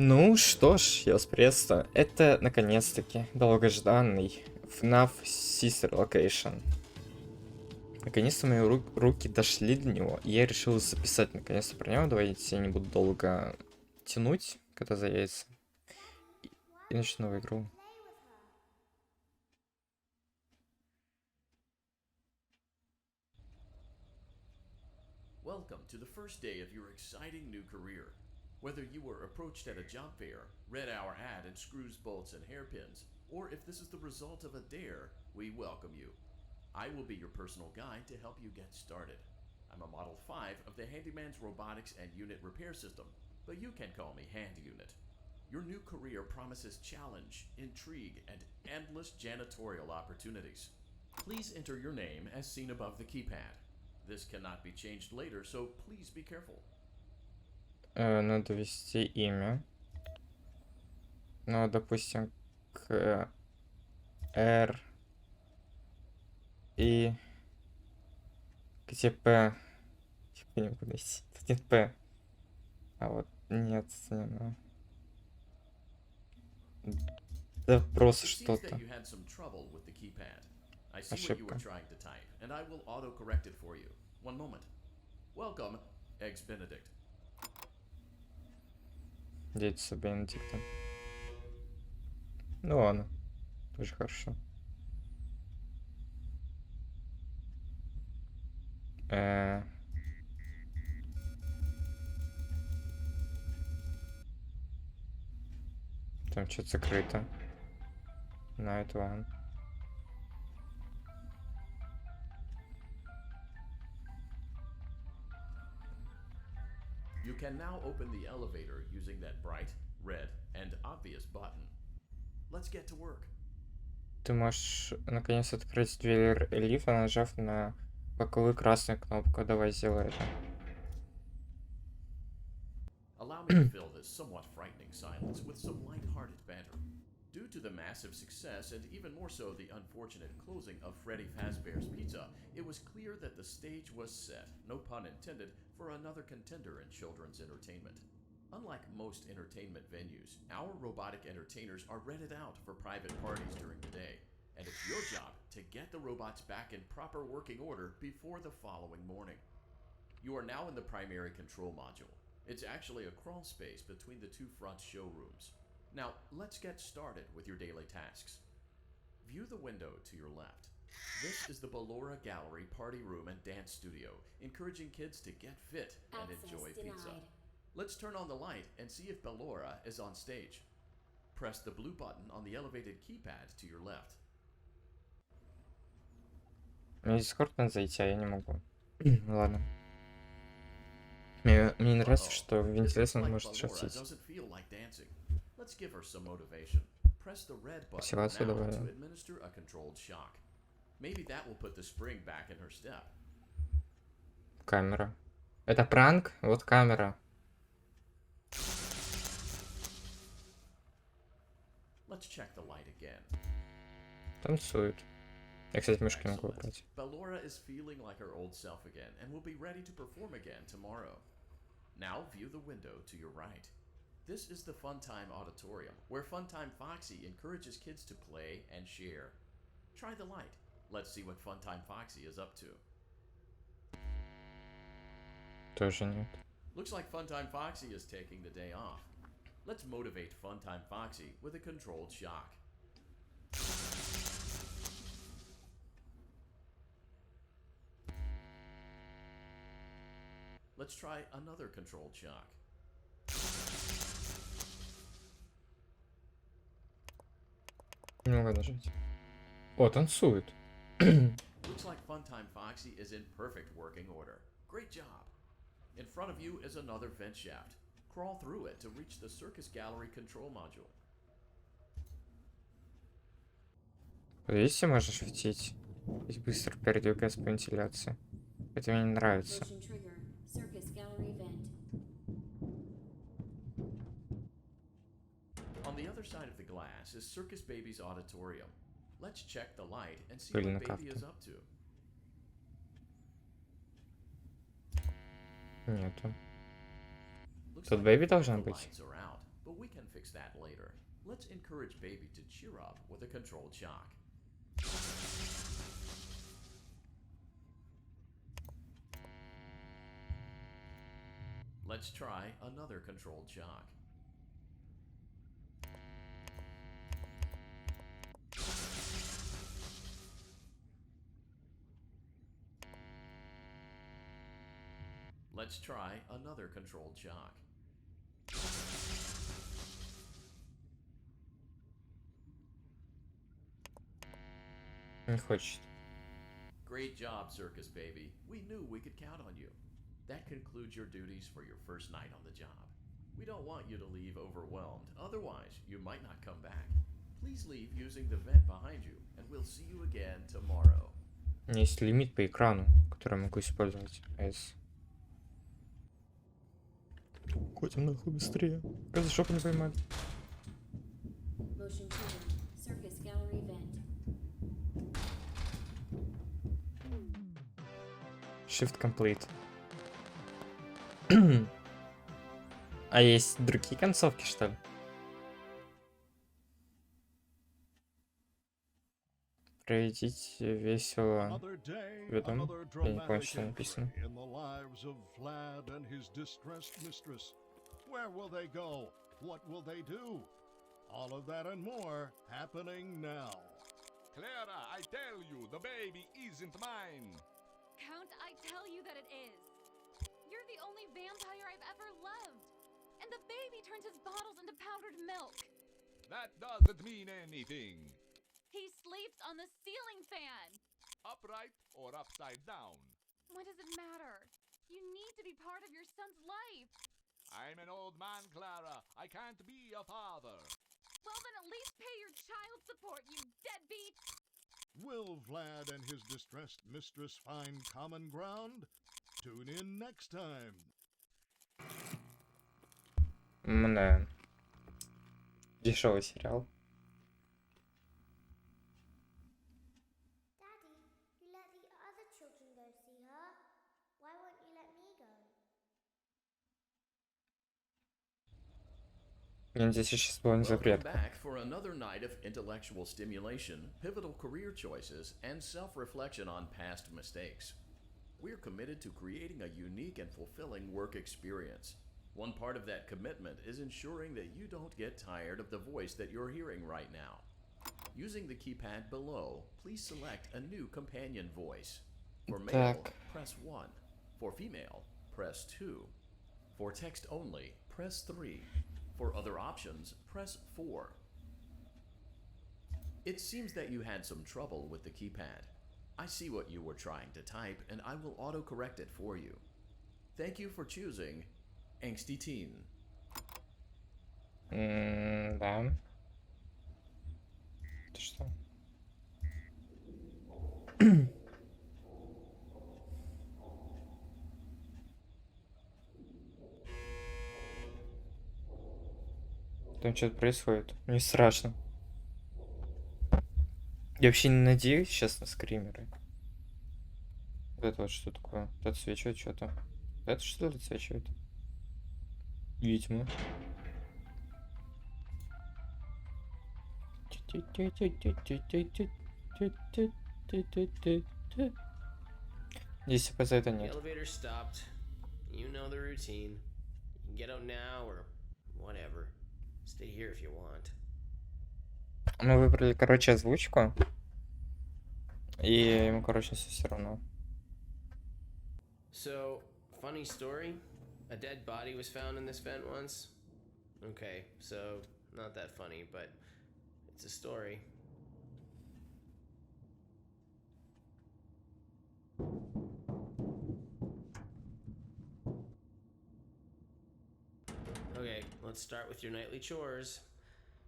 Ну что ж, я вас приветствую. Это, наконец-таки, долгожданный FNAF Sister Location. Наконец-то мои руки дошли до него, и я решил записать наконец-то про него. Давайте я не буду долго тянуть, когда заявится. И начну новую игру. Welcome to the first day of your exciting new career. Whether you were approached at a job fair, read our ad in screws, bolts, and hairpins, or if this is the result of a dare, we welcome you. I will be your personal guide to help you get started. I'm a Model 5 of the Handyman's Robotics and Unit Repair System, but you can call me Hand Unit. Your new career promises challenge, intrigue, and endless janitorial opportunities. Please enter your name as seen above the keypad. This cannot be changed later, so please be careful. Надо ввести имя. Ну, допустим, к R и где П. Я не могу найти. Тут нет П. А вот нет, не, ну. Да просто It seems that что-то. you had some trouble with the keypad. I see what you were Ошибка. trying to type, and I will auto-correct it for you. One moment. Welcome, Eggs Benedict. Дети Бенедиктом. Ну ладно. Тоже хорошо. Там что-то закрыто. Night One. You can now open the elevator using that bright, red, and obvious button. Let's get to work. Ты можешь наконец открыть дверь лифта, нажав на боковую красную кнопку. Давай сделай это. Allow me to fill this somewhat frightening silence with some light-hearted banter. Due to the massive success, and even more so the unfortunate closing of Freddy Fazbear's Pizza, it was clear that the stage was set, no pun intended, for another contender in children's entertainment. Unlike most entertainment venues, our robotic entertainers are rented out for private parties during the day, and it's your job to get the robots back in proper working order before the following morning. You are now in the primary control module. It's actually a crawl space between the two front showrooms. Now, let's get started with your daily tasks. View the window to your left. This is the Ballora Gallery party room and dance studio, encouraging kids to get fit and enjoy pizza. Let's turn on the light and see if Ballora is on stage. Press the blue button on the elevated keypad to your left. Мне в Discord надо зайти, а я не могу. Ладно. Мне не нравится, что вентиляция может шортить. Let's give her some motivation. Press the red button now to administer a controlled shock. Maybe that will put the spring back in her step. Камера. Это пранк? Вот камера. Let's check the light again. Танцует. Я, кстати, мышки могу убрать. Ballora is feeling like her old self again and will be ready to perform again tomorrow. Now view the window to your right. This is the Funtime Auditorium, where Funtime Foxy encourages kids to play and share. Try the light. Let's see what Funtime Foxy is up to. Тоже нет. Looks like Funtime Foxy is taking the day off. Let's motivate Funtime Foxy with a controlled shock. Let's try another controlled shock. Не могу нажать. О, танцует. Looks like Funtime Foxy is in perfect working order. Great job. In front of you is another vent shaft. Crawl through it to reach the Circus Gallery control module. Видите, можно шутить. Здесь быстро передвигаться по вентиляции. Это мне не нравится. On the other side of the glass is Circus Baby's auditorium. Let's check the light and see what Baby is up to. Нету. Тут Baby должна быть. we can fix that later. Let's encourage baby to cheer up with a controlled shock. Let's try another controlled shock. Let's try another controlled shock. Не хочет. Great job, Circus Baby. We knew we could count on you. That concludes your duties for your first night on the job. We don't want you to leave overwhelmed, otherwise you might not come back. Please leave using the vent behind you, and we'll see you again tomorrow. У меня есть лимит по экрану, который я могу использовать. Ходим нахуй быстрее. Как за жопу не поймали. Motion trigger. Circus gallery vent. Shift complete. А есть другие концовки, что ли? Проведите весело. Ведом. Я не понял, что написано. Where will they go? What will they do? All of that and more happening now. Clara, I tell you, the baby isn't mine. Count, I tell you that it is. You're the only vampire I've ever loved. And the baby turns his bottles into powdered milk. That doesn't mean anything. He sleeps on the ceiling fan. Upright or upside down? What does it matter? You need to be part of your son's life. I'm an old man, Clara. I can't be a father. Well, then at least pay your child support, you deadbeat. Will Vlad and his distressed mistress find common ground? Tune in next time. Да. Дешевый сериал. Daddy, you let the other children go see her. Why won't you let me go? Я надеюсь, сейчас был не Welcome запрет. back for another night of intellectual stimulation, pivotal career choices, and self-reflection on past mistakes. We're committed to creating a unique and fulfilling work experience. One part of that commitment is ensuring that you don't get tired of the voice that you're hearing right now. Using the keypad below, please select a new companion voice. For male, press 1. For female, press 2. For text only, press 3. For other options, press 4. It seems that you had some trouble with the keypad. I see what you were trying to type, and I will auto-correct it for you. Thank you for choosing Angsty Teen. Да. Ты что? Там что-то происходит. Мне страшно. Я вообще не надеюсь сейчас на скримеры. Вот это вот что такое? Вот это отсвечивает что-то. Это что ли отсвечивает? Ведьма. Здесь за это нет. Elevator stopped. You know the routine. You can get out now or whatever. Stay here if you want. Мы выбрали, короче, озвучку. И ему, короче, все равно. So, funny story. A dead body was found in this vent once. Okay, so not that funny, but it's a story. Okay, let's start with your nightly chores.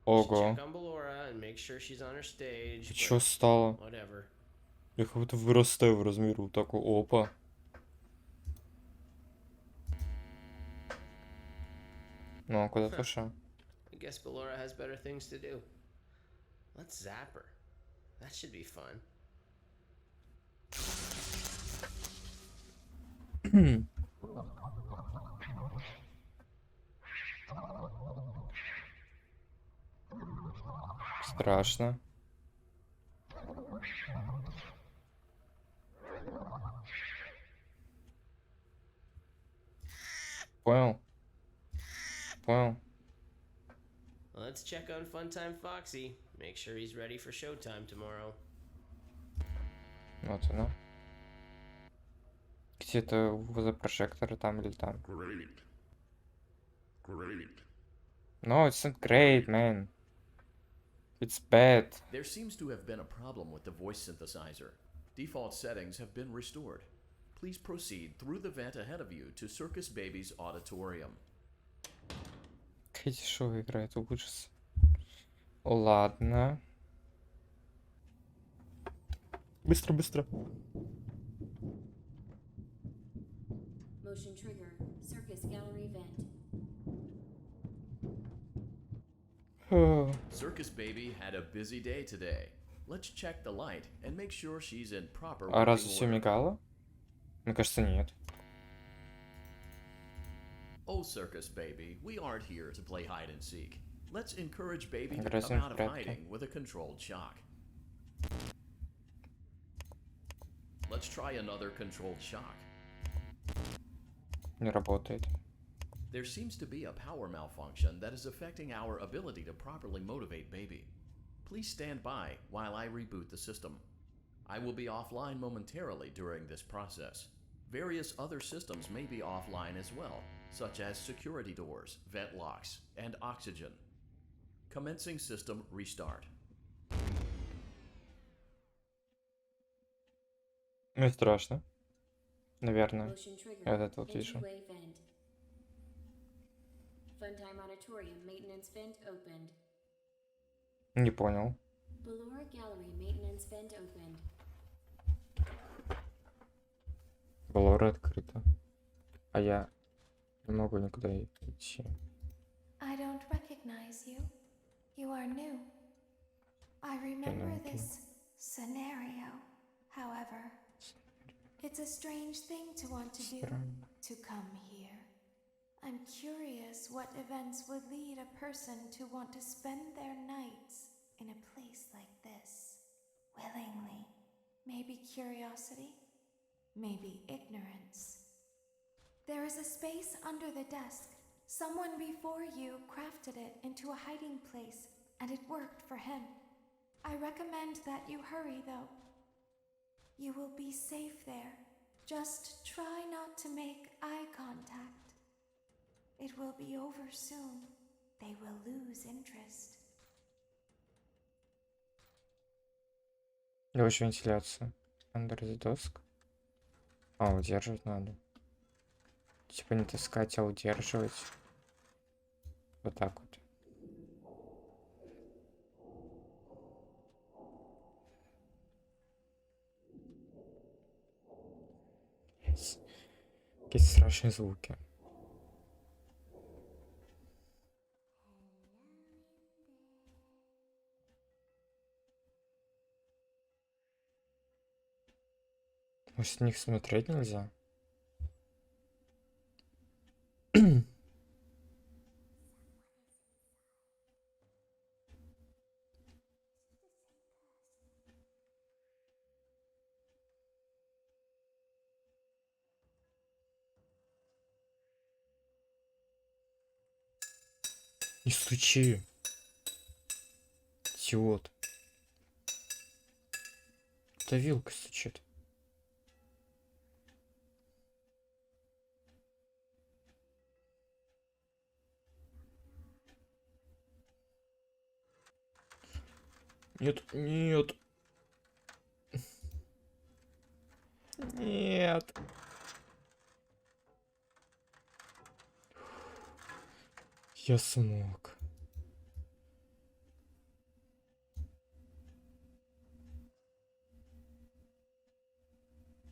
Ого. Check on Ballora and make sure she's on her stage. Ты чё стало? Whatever. Я как будто вырастаю в размеру. Такой, опа. Ну, а куда пошел? I guess Ballora has better things to do. Let's zap her. That should be fun. Страшно. Понял? Понял. Let's check on Funtime Foxy. Make sure he's ready for showtime tomorrow. Вот оно. Где-то возле прожектора там или там. Great. Great. No, it's not great, man. It's bad. There seems to have been a problem with the voice synthesizer. Default settings have been restored. Please proceed through the vent ahead of you to Circus Baby's auditorium. Какая дешевая игра, это ужас. Ладно. Быстро, быстро. Motion trigger. Circus gallery vent. Circus Baby had a busy day today. Let's check the light and make sure she's in proper А разве working все order. мигало? Мне кажется, нет. Oh, Circus Baby, we aren't here to play hide and seek. Let's encourage Baby to Aggressive come out of прятки. hiding with a controlled shock. Let's try another controlled shock. Не работает. There seems to be a power malfunction that is affecting our ability to properly motivate Baby. Please stand by while I reboot the system. I will be offline momentarily during this process. Various other systems may be offline as well, such as security doors, vent locks, and oxygen. Commencing system restart. Мне страшно. Наверное. Motion trigger. Я вот это вот вижу. Entryway vent. Funtime auditorium maintenance vent opened. Не понял. Ballora gallery maintenance vent opened. Балора открыто. А я не могу никуда идти. I don't recognize you. You are new. I remember okay. this scenario, however. It's a strange thing to want to do, Странно. to come here. I'm curious what events would lead a person to want to spend their nights in a place like this. Willingly. Maybe curiosity? Maybe ignorance. There is a space under the desk. Someone before you crafted it into a hiding place, and it worked for him. I recommend that you hurry, though. You will be safe there. Just try not to make eye contact. It will be over soon. They will lose interest. Я хочу вентиляцию. Under the desk. А, удерживать надо. Типа не таскать, а удерживать. Вот так вот. Какие страшные звуки. Может, на них смотреть нельзя? Не стучи. Идиот. Это вилка стучит. Нет, нет. Нет. Я смог.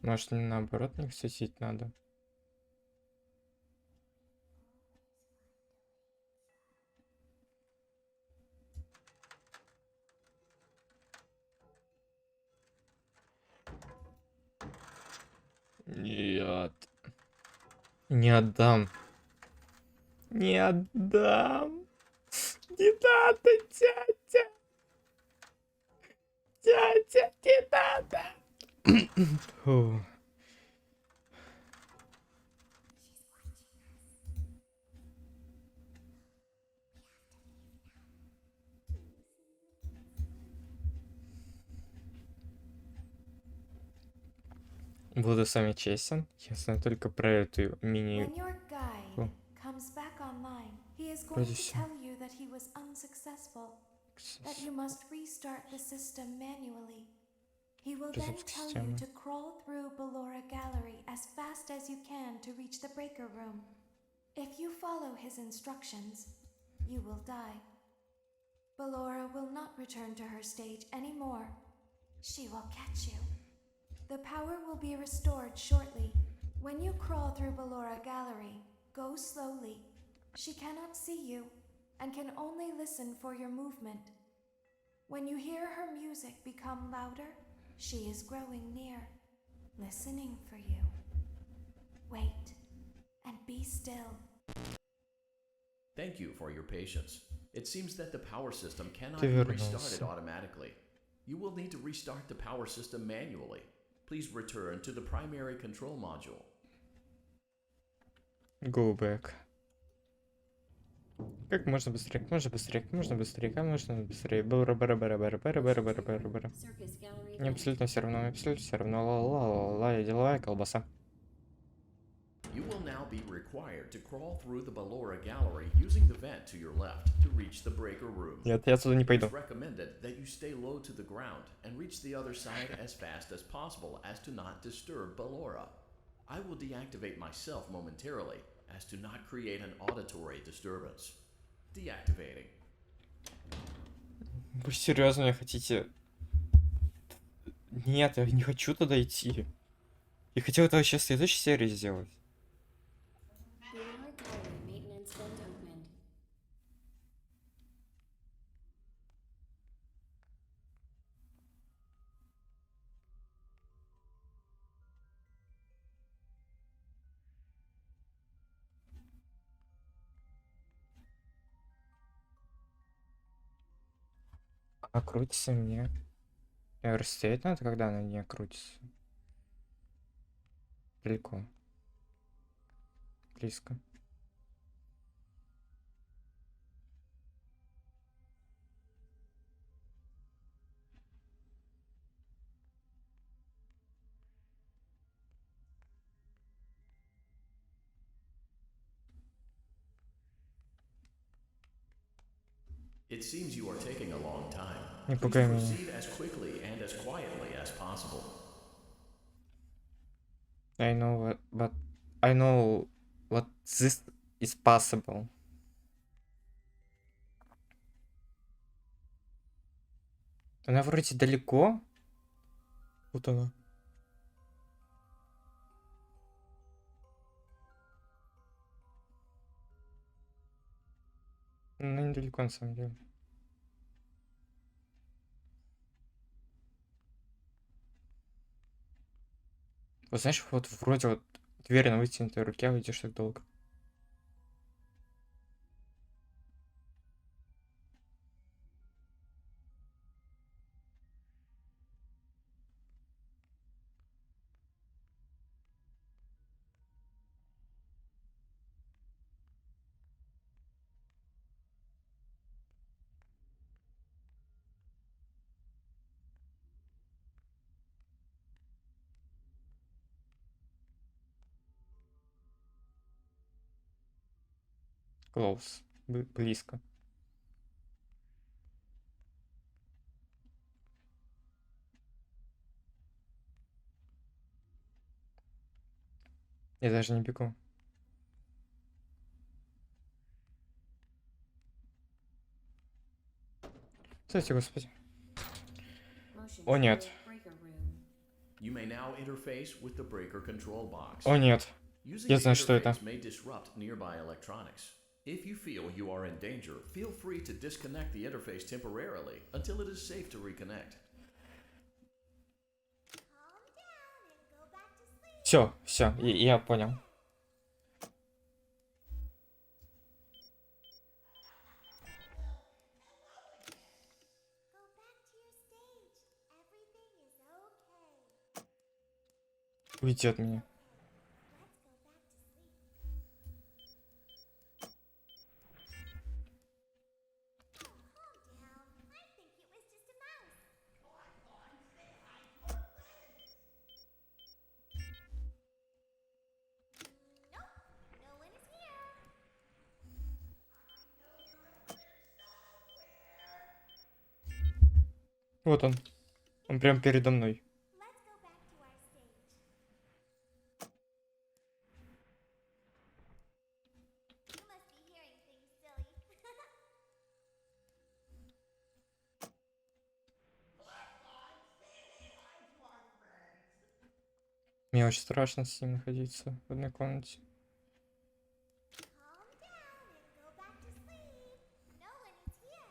Может, наоборот не светить надо? Нет. Не отдам. Не отдам. Не надо, дядя. Дядя, не надо. Фу. Буду с вами честен, я знаю только про эту мини... When your guide comes back online, he is going Вроде to всё. tell you that he was unsuccessful, that you must restart the system manually. He will then Перезапуск tell you системы. to crawl through Ballora Gallery as fast as you can to reach the breaker room. If you follow his instructions, you will die. Ballora will not return to her stage anymore. She will catch you. The power will be restored shortly. When you crawl through Ballora Gallery, go slowly. She cannot see you and can only listen for your movement. When you hear her music become louder, she is growing near, listening for you. Wait and be still. Thank you for your patience. It seems that the power system cannot Ты be вернулся. restarted automatically. You will need to restart the power system manually. Please return to the primary control module. Go back. Как можно быстрее, как можно быстрее, как можно быстрее, как можно быстрее. Бара-бара-бара-бара-бара-бара-бара-бара-бара. Circus gallery Мне vent. абсолютно все равно, мне абсолютно все равно. Ла-ла-ла-ла, я деловая колбаса. You will now be required to crawl through the Ballora Gallery using the vent to your left to reach the breaker room. Нет, я отсюда не пойду. It's recommended that you stay low to the ground and reach the other side as fast as possible as to not disturb Ballora. I will deactivate myself momentarily as to not create an auditory disturbance. Deactivating. Вы серьезно меня хотите? Нет, я не хочу туда идти. Я хотел это вообще в следующей серии сделать. Ballora gallery maintenance vent opened. А крутится мне. Расстоять надо, когда она не крутится. Далеко. Близко. It seems you are taking a long time. Не Please пугай меня. proceed as quickly and as quietly as possible. I know what this is possible. Она вроде далеко. Вот она. Она недалеко, на самом деле. Вот знаешь, вот вроде вот дверь на вытянутой руке, а идешь так долго. Close. Близко. Я даже не бегу. Кстати, господи. Motion О, нет. toward breaker room. You may now interface with the breaker control box. О, нет. Using Я the знаю, что это. interface may disrupt nearby electronics. If you feel you are in danger, feel free to disconnect the interface temporarily until it is safe to reconnect. Calm down and go back to sleep. Все, я понял. Go back to your stage Уйди от меня. Вот он. Он прям передо мной. Let's go back to our stage. You must be hearing things, silly. Мне очень страшно с ним находиться в одной комнате. Calm down and go back to sleep. No one is here.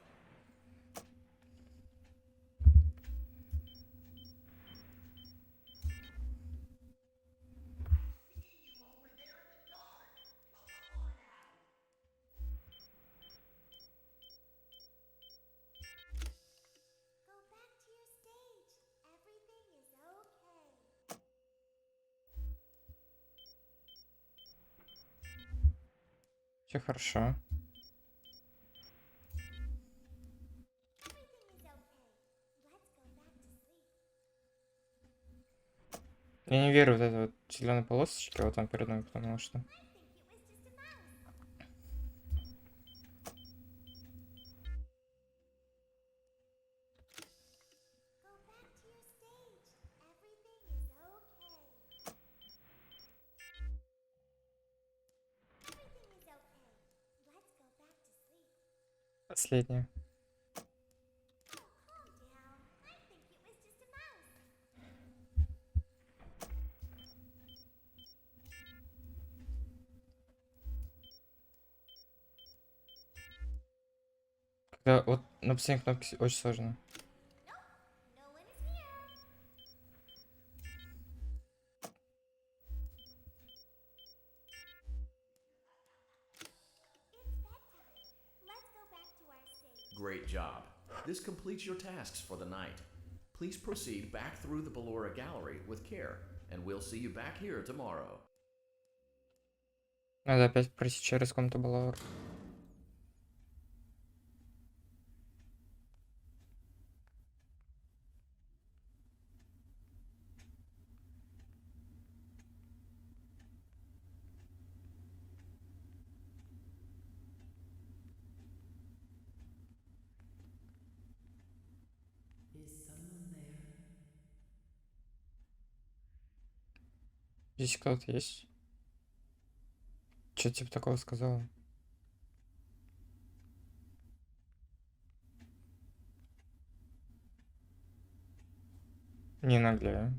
Go back to your stage. Everything is okay. Все хорошо. Everything is okay. Let's go back to sleep. Я не верю в это вот зеленой полосочки, вот он перед мной, потому что... I think it was just a mouse. Go back to your stage. Everything is okay. Everything is okay. Let's go back to sleep. Последняя. Oh, calm down. I think it was just a mouse. Когда вот на последней кнопке очень сложно. No one is here. It's bedtime. Let's go back to our stage. Great job. This completes your tasks for the night. Please proceed back through the Ballora Gallery with care, and we'll see you back here tomorrow. Надо опять пройти через комнату Балаур. Здесь кто-то есть? Что типа такого сказала? Не нагляю.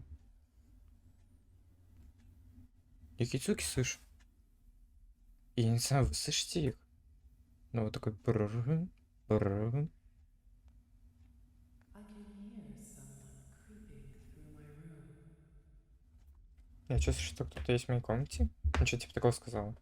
Я кицуки слышу. И я не знаю, вы слышите их? Ну вот такой брррр, брррр. Я чувствую, что кто-то есть в моей комнате. Ну что типа такого сказала?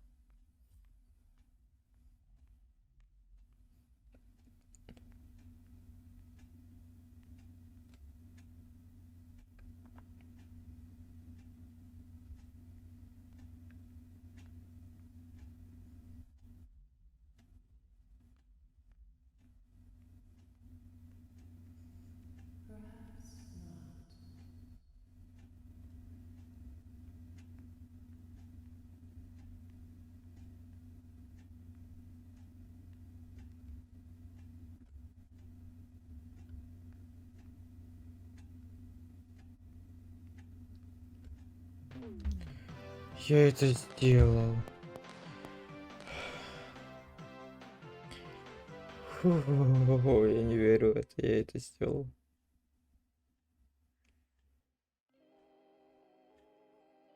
Я это сделал. Фу, я не верю в это, я это сделал.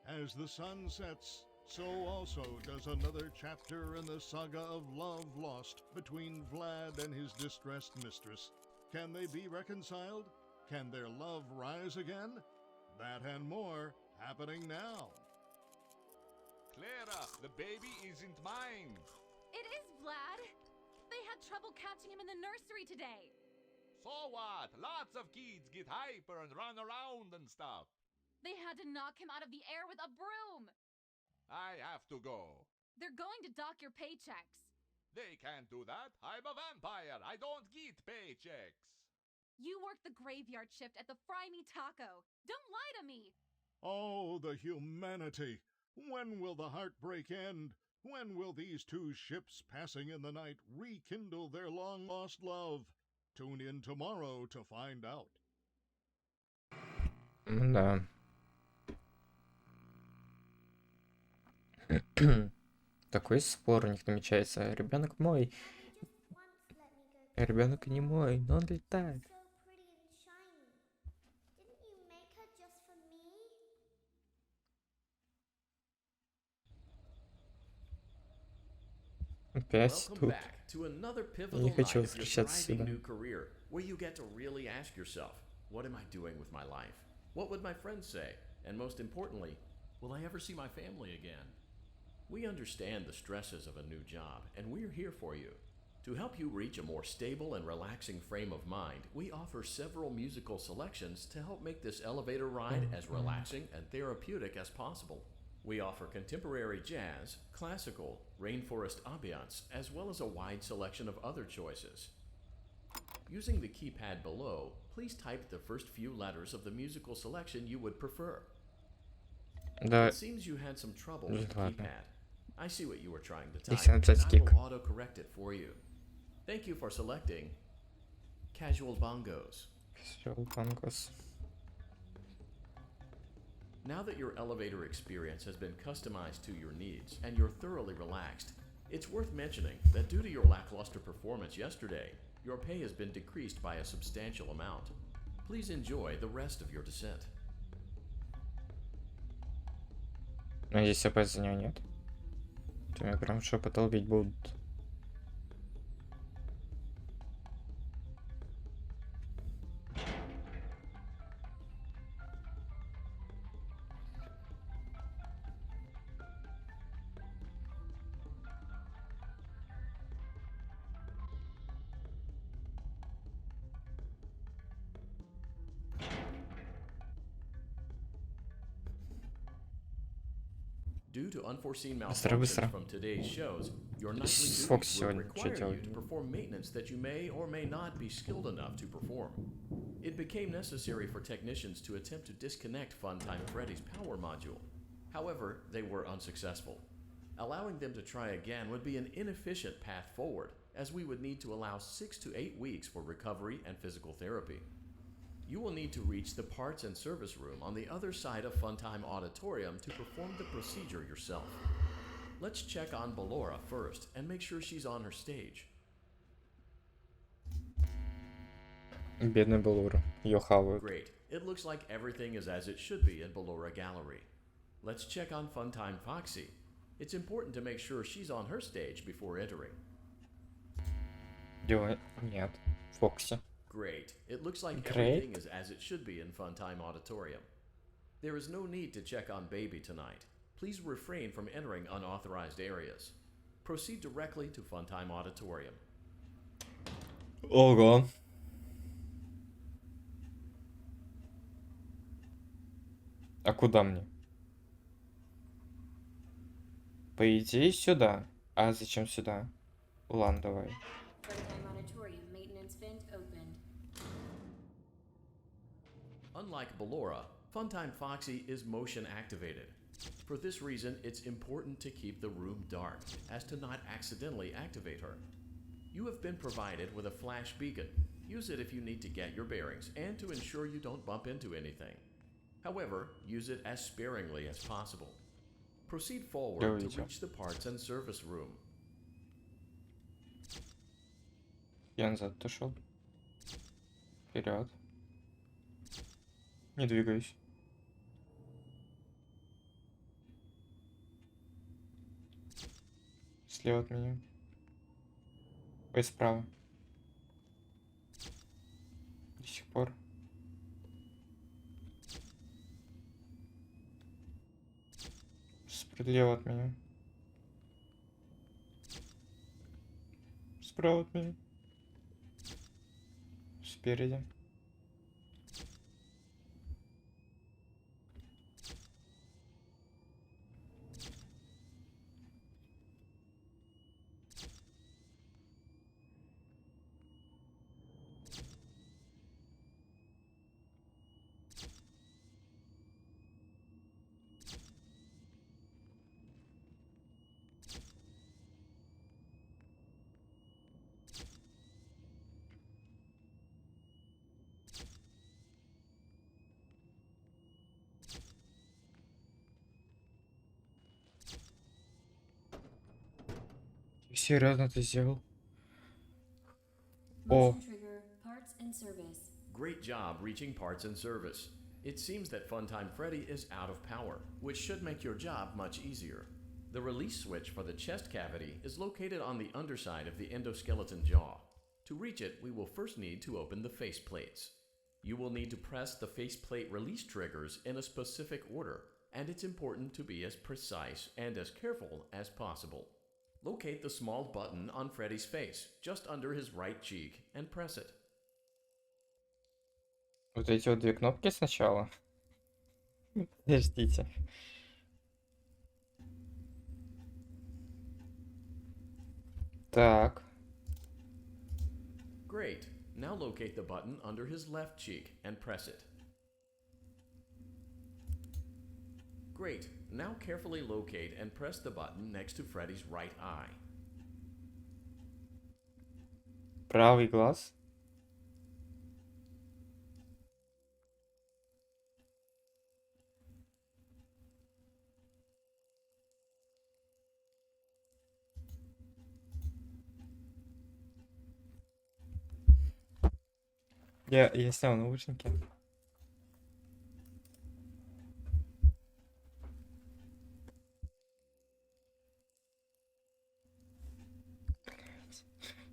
As the sun sets, so also does another chapter in the saga of love lost between Vlad and his distressed mistress. Can they be reconciled? Can their love rise again? That and more happening now. Clara, the baby isn't mine. It is Vlad. They had trouble catching him in the nursery today. So what? Lots of kids get hyper and run around and stuff. They had to knock him out of the air with a broom. I have to go. They're going to dock your paychecks. They can't do that. I'm a vampire. I don't get paychecks. You work the graveyard shift at the Fry Me Taco. Don't lie to me. Oh, the humanity! When will the heartbreak end? When will these two ships passing in the night rekindle their long-lost love? Tune in tomorrow to find out. Да. Такой спор у них намечается. Ребенок мой. Just once let me go. Ребенок не мой, но он летает. So pretty and shiny. Didn't you make her just for me? Опять Welcome тут. back to another Я pivotal не night хочу of your возвращаться thriving сюда. new career, where you get to really ask yourself, what am I doing with my life? What would my friends say? And most importantly, will I ever see my family again? We understand the stresses of a new job, and we're here for you. To help you reach a more stable and relaxing frame of mind, we offer several musical selections to help make this elevator ride as relaxing and therapeutic as possible. We offer contemporary jazz, classical, rainforest ambiance, as well as a wide selection of other choices. Using the keypad below, please type the first few letters of the musical selection you would prefer. Да, It seems you had some trouble with the ладно. keypad. I see what you were trying to Если type, написать and I kick. will auto-correct it for you. Thank you for selecting Casual Bongos. Всё, пангос. Now that your elevator experience has been customized to your needs and you're thoroughly relaxed, it's worth mentioning that due to your lackluster performance yesterday, your pay has been decreased by a substantial amount. Please enjoy the rest of your descent. Надеюсь, опять за него нет. То меня прям шепот долбить будут. Due to unforeseen Быстро, malfunctions быстро. from today's shows, your nightly С duties Фокс will сегодня что require you делать? to perform maintenance that you may or may not be skilled enough to perform. It became necessary for technicians to attempt to disconnect Funtime Freddy's power module. However, they were unsuccessful. Allowing them to try again would be an inefficient path forward, as we would need to allow 6 to 8 weeks for recovery and physical therapy. You will need to reach the parts and service room on the other side of Funtime Auditorium to perform the procedure yourself. Let's check on Ballora first and make sure she's on her stage. Бедный Балур. Ее хавают. Great. It looks like everything is as it should be in Ballora Gallery. Let's check on Funtime Foxy. It's important to make sure she's on her stage before entering. Дело... Нет. Фокси. Great. It looks like Great. everything is as it should be in Funtime Auditorium. There is no need to check on Baby tonight. Please refrain from entering unauthorized areas. Proceed directly to Funtime Auditorium. Ого. А куда мне? По идее сюда. А зачем сюда? Ладно, давай. Funtime Auditorium maintenance vent opened. Unlike Ballora, Funtime Foxy is motion activated. For this reason, it's important to keep the room dark, as to not accidentally activate her. You have been provided with a flash beacon. Use it if you need to get your bearings and to ensure you don't bump into anything. However, use it as sparingly as possible. Proceed forward to Говорите. reach the parts and service room. Я назад отошел. Вперед. Не двигаюсь. Слева от меня. Ой, справа. До сих пор. Слева от меня. Справа от меня. Спереди. серьезно ты сделал? Motion trigger, parts and service. Great job reaching parts and service. It seems that Funtime Freddy is out of power, which should make your job much easier. The release switch for the chest cavity is located on the underside of the endoskeleton jaw. To reach it, we will first need to open the face plates. You will need to press the faceplate release triggers in a specific order, and it's important to be as precise and as careful as possible. Locate the small button on Freddy's face, just under his right cheek, and press it. Вот эти вот две кнопки сначала. Подождите. Так. Great. Now locate the button under his left cheek and press it. Great. Now carefully locate and press the button next to Freddy's right eye. Правый глаз. Я снял наушники.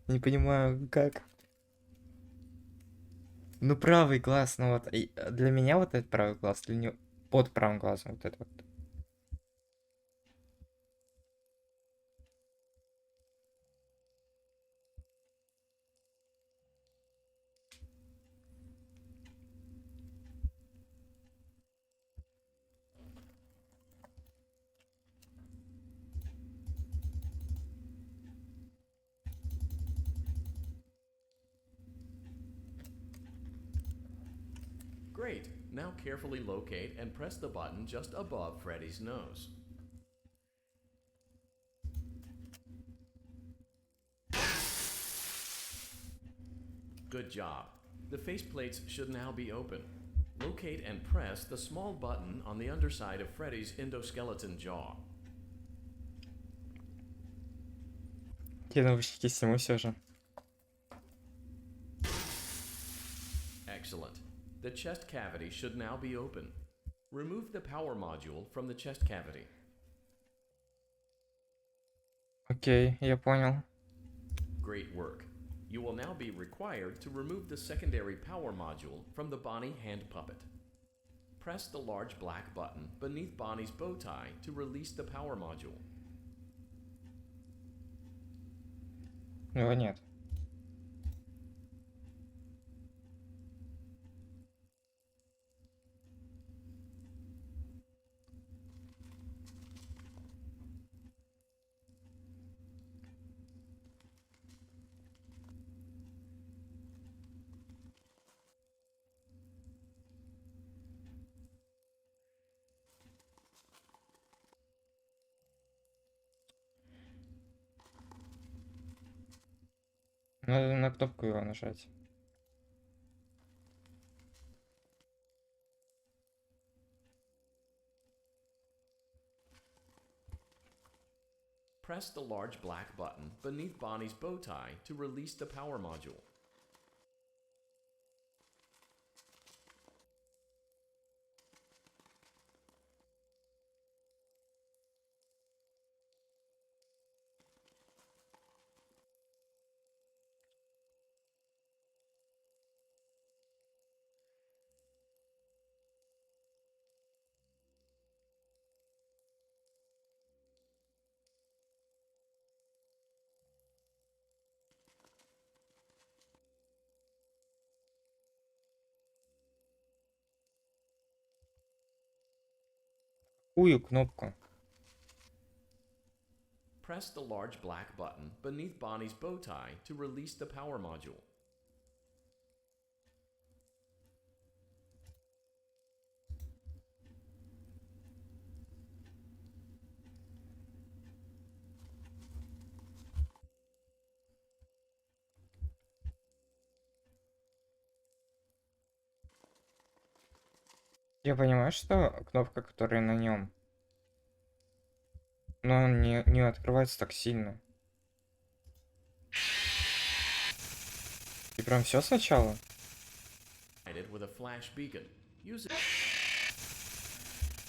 Не понимаю, как. Ну, правый глаз, ну вот. Для меня вот этот правый глаз, для него под правым глазом вот это вот. Great. Now carefully locate and press the button just above Freddy's nose. Good job. The faceplates should now be open. Locate and press the small button on the underside of Freddy's endoskeleton jaw. Я наушники сниму все же. Excellent. The chest cavity should now be open. Remove the power module from the chest cavity. Окей, я понял. Great work. You will now be required to remove the secondary power module from the Bonnie hand puppet. Press the large black button beneath Bonnie's bow tie to release the power module. Его нет. Надо на кнопку его нажать. Press the large black button beneath Bonnie's bow tie to release the power module. Какую кнопку? Press the large black button beneath Bonnie's bow tie to release the power module. Я понимаю, что кнопка, которая на нем, но он не открывается так сильно. И прям все сначала? With a flash beacon. Use it.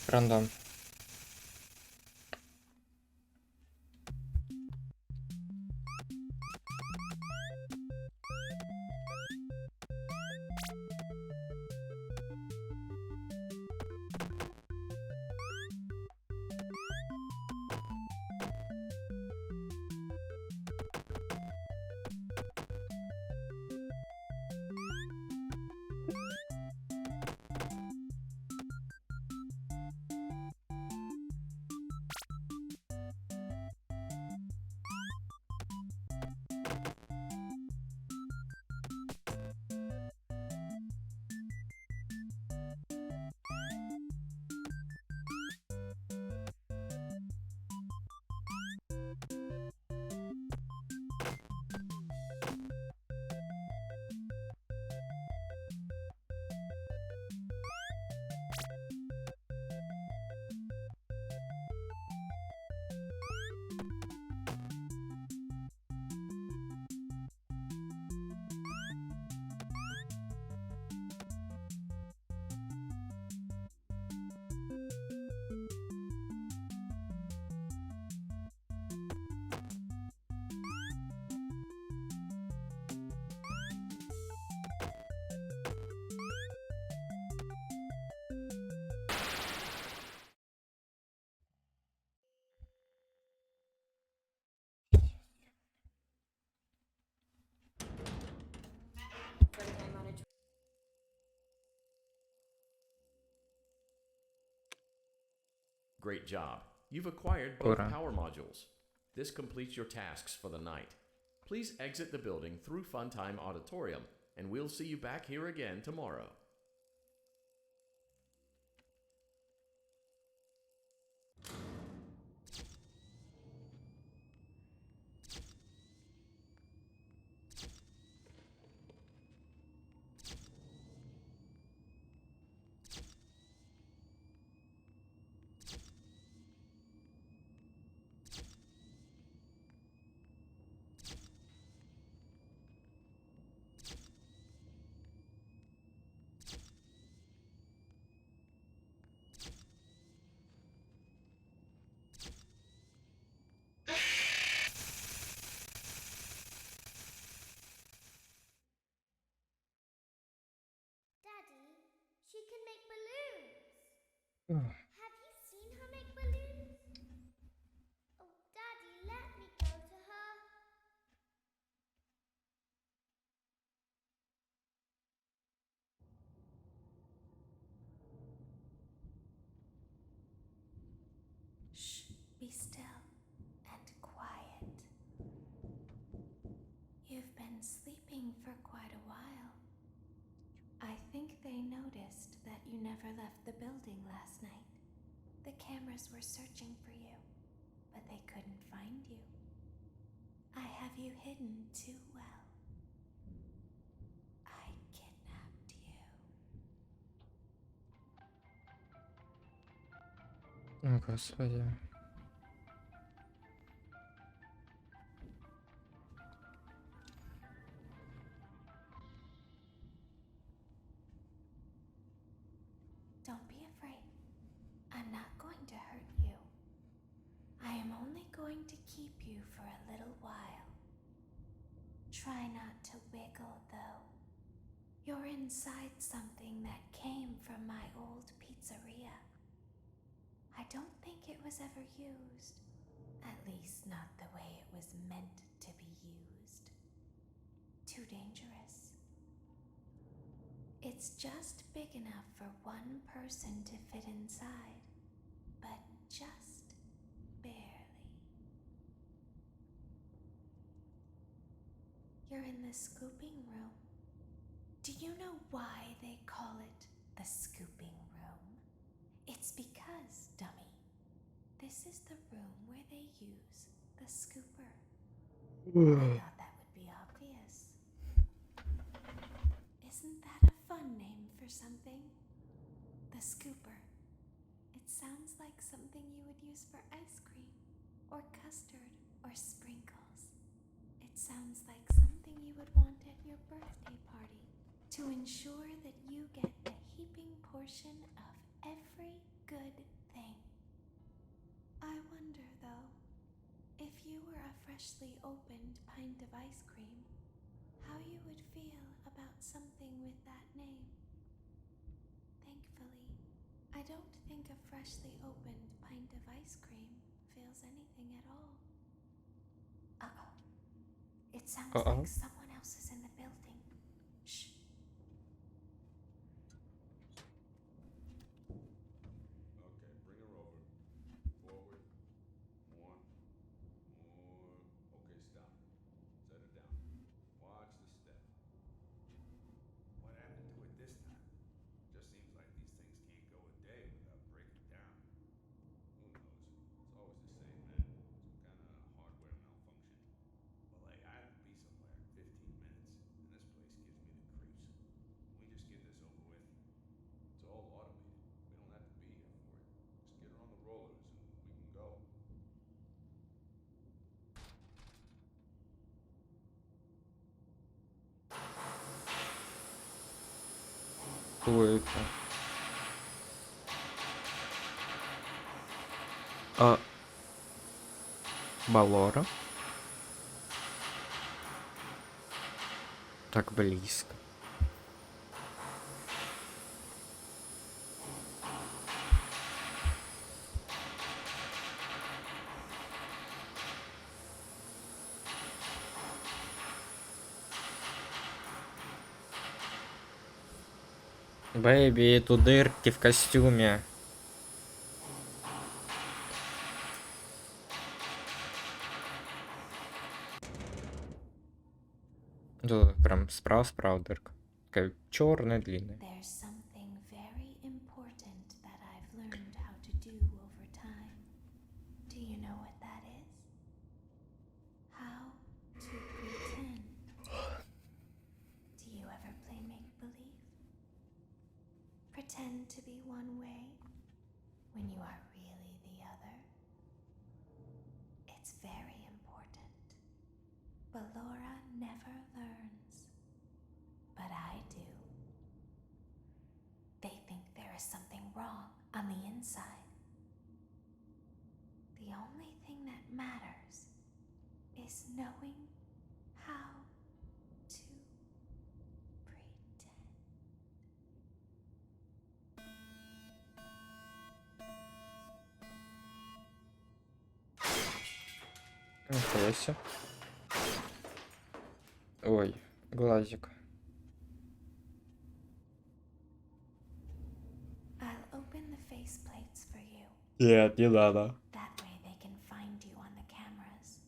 Рандом. Great job. You've acquired both Ура. power modules. This completes your tasks for the night. Please exit the building through Funtime Auditorium, and we'll see you back here again tomorrow. Daddy, she can make balloons. Have you seen her make balloons? Oh, Daddy, let me go to her. Shh, be still and quiet. You've been sleeping for quite a while. I think they noticed that you never left the building last night. The cameras were searching for you, but they couldn't find you. I have you hidden too well. I kidnapped you. О, господи. Don't be afraid. I'm not going to hurt you. I am only going to keep you for a little while. Try not to wiggle, though. You're inside something that came from my old pizzeria. I don't think it was ever used. At least not the way it was meant to be used. Too dangerous. It's just big enough for one person to fit inside, but just barely. You're in the scooping room. Do you know why they call it the scooping room? It's because, dummy, this is the room where they use the scooper. I thought that would be obvious. Isn't that a fun name for something? The scooper. It sounds like something you would use for ice cream, or custard, or sprinkles. It sounds like something you would want at your birthday to ensure that you get a heaping portion of every good thing. I wonder, though, if you were a freshly opened pint of ice cream, how you would feel about something with that name. Thankfully, I don't think a freshly opened pint of ice cream feels anything at all. Uh-oh. It sounds like someone else is in the building. Shh. Okay, bring her over. Forward. One. More. Okay, stop. Set her down. Watch the step. What happened to it this time? Just seems like these things can't go a day without breaking down. Who knows? It's always the same, man. Some kind of hardware malfunction. Well, hey, I have to be somewhere in 15 minutes, and this place gives me the creeps. Can we just get this over with? It's all automated. We don't have to be here for it. Just get her on the rollers and we can go. Кто это? А... Балора? Так близко. Бэйби, тут дырки в костюме. Тут прям справа дырка. Такая черная, длинная. There's something very important that I've learned how to do over time. Do you know what that is? How to pretend. Do you ever play make-believe? Pretend to be one way when you are really the other. It's very important. Ballora never learns, but I do. They think there is something wrong on the inside. The only thing that matters is knowing how to pretend. Нихуя себе. Ой, глазик. I'll open the faceplates for you. Нет, не надо. That way they can find you on the cameras.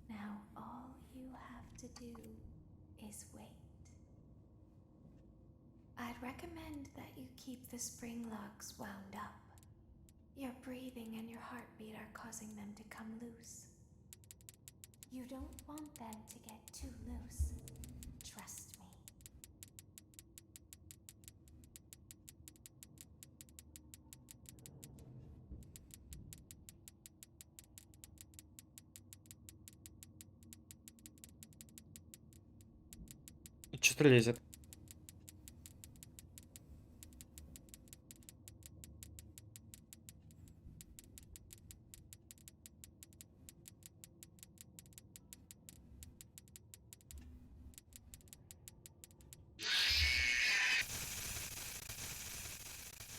Now all you have to do is wait. I'd recommend that you keep the spring locks wound up. Your breathing and your heartbeat are causing them to come loose. You don't want them to get too loose. Trust me. Что-то лезет.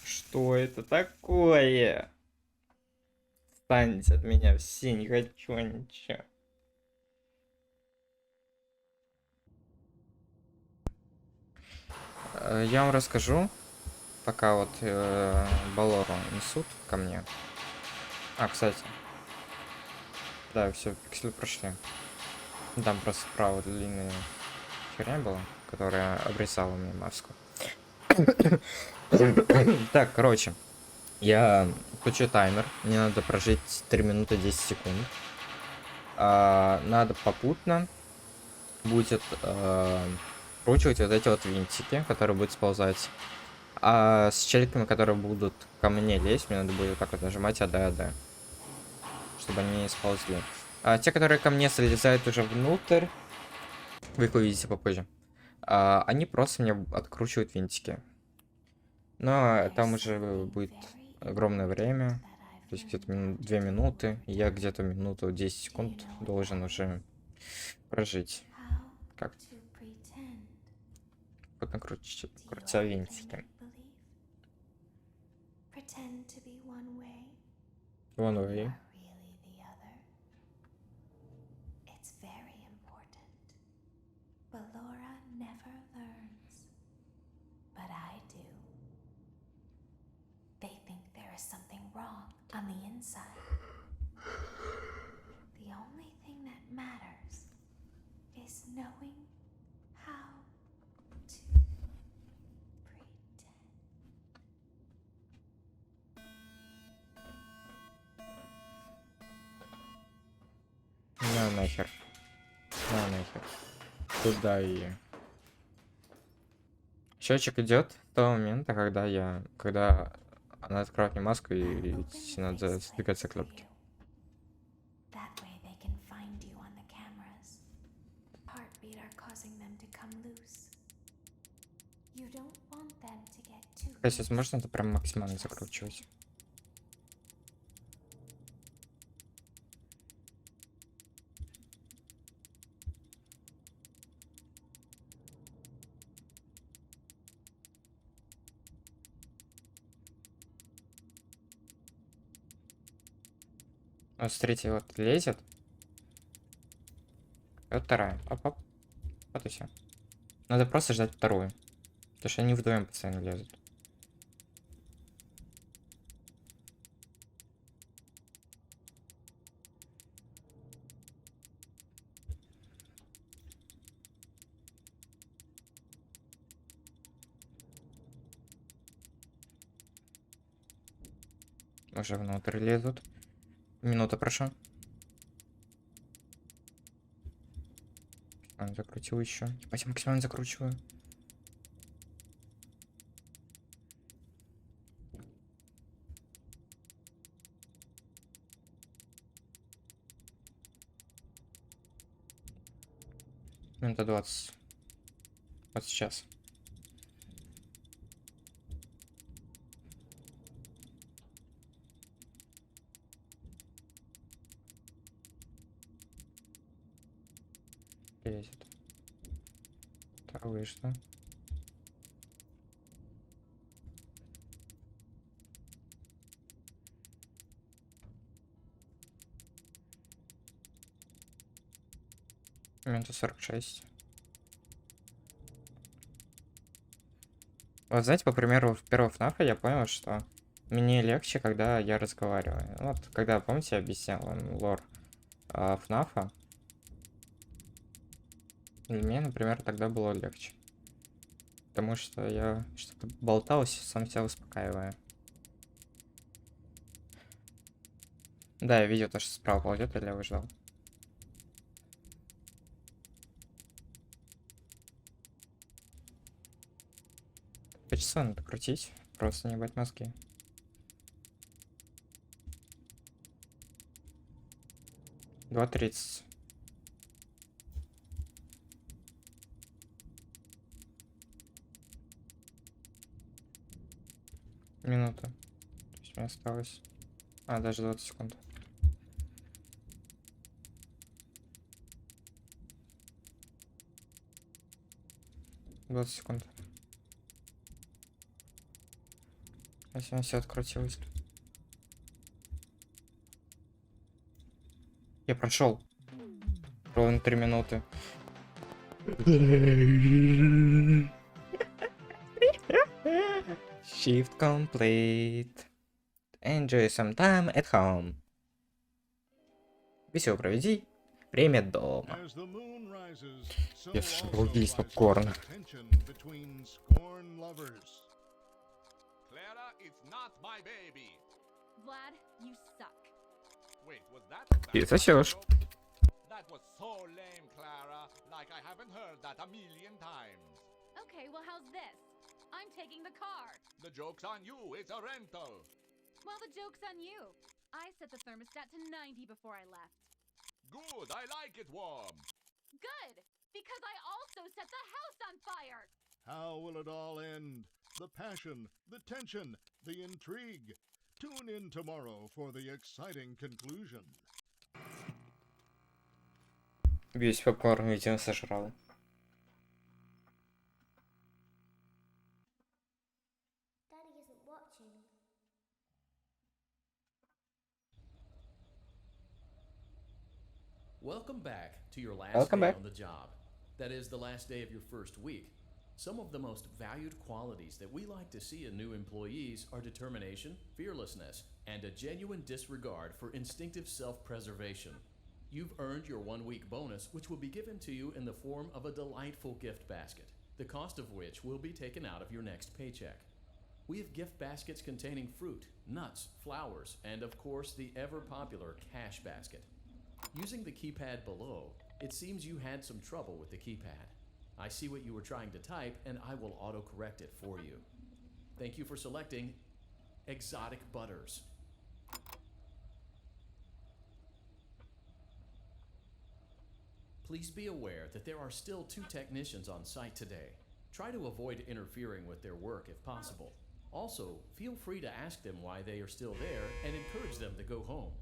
Что это такое? Встаньте от меня все, не хочу ничего. Я вам расскажу, пока вот Балору несут ко мне. А, кстати. Да, все, пиксель прошли. Там просто справа длинная херня была, которая обрезала мне маску. Так, короче. Я включу таймер. Мне надо прожить 3 минуты 10 секунд. Надо попутно будет вкручивать вот эти вот винтики, которые будут сползать. А с челиками, которые будут ко мне лезть, мне надо будет вот так вот нажимать АД, чтобы они сползли. А те, которые ко мне залезают уже внутрь, вы их увидите попозже. они просто мне откручивают винтики. Но там уже будет огромное время, то есть где-то 2 минуты, и я где-то минуту 10 секунд должен уже прожить. Как? Вот крутя винтики. One way. Ballora never learns, but I do. They think there is something wrong on the inside. The only thing that matters is knowing how to pretend. На нахер. На нахер. Туда и... Счетчик идет с того момента, когда она откроет мне маску и надо сдвигаться кнопки. That way they can find you on the cameras. Heartbeat are causing them to come loose. You don't want them to get too. То есть можно это прям максимально закручивать. Вот смотрите, вот лезет. И вот вторая. Оп-оп. Вот и все. Надо просто ждать вторую. Потому что они вдвоем постоянно лезут. Уже внутрь лезут. Минута прошу. Закрутил еще. Ебать, я максимально закручиваю. Минута 20. Вот сейчас. Лезет. Так, вышло. Минута 46. Вот знаете, по примеру, в первого ФНАФа я понял, что мне легче, когда я разговариваю. Вот, когда, помните, я объяснял вам лор ФНАФа, для меня, например, тогда было легче. Потому что я что-то болтался, сам себя успокаивая. Да, я видел то, что справа ползет, а левый ждал. Часа надо крутить, просто не ебать мозги. Два 30. Минута. То есть мне осталось... даже 20 секунд. Двадцать секунд. Если все открутилось. Я прошел. Ровно 3 минуты. Shift complete. Enjoy some time at home. Весело проведи время дома. Я шел из попкорна. Vlad, you suck. Ты сосешь. Okay, well, how's this? I'm taking the car. The joke's on you, it's a rental. Well, the joke's on you. I set the thermostat to 90 before I left. Good, I like it warm. Good! Because I also set the house on fire! How will it all end? The passion, the tension, the intrigue. Tune in tomorrow for the exciting conclusion. Весь попкорн, видимо, сожрал. Daddy isn't watching. Welcome back to your last Welcome day back. on the job. That is the last day of your first week. Some of the most valued qualities that we like to see in new employees are determination, fearlessness, and a genuine disregard for instinctive self-preservation. You've earned your 1-week bonus, which will be given to you in the form of a delightful gift basket, the cost of which will be taken out of your next paycheck. We have gift baskets containing fruit, nuts, flowers, and of course the ever-popular cash basket. Using the keypad below, it seems you had some trouble with the keypad. I see what you were trying to type, and I will autocorrect it for you. Thank you for selecting Exotic Butters. Please be aware that there are still 2 technicians on site today. Try to avoid interfering with their work if possible. Also, feel free to ask them why they are still there and encourage them to go home.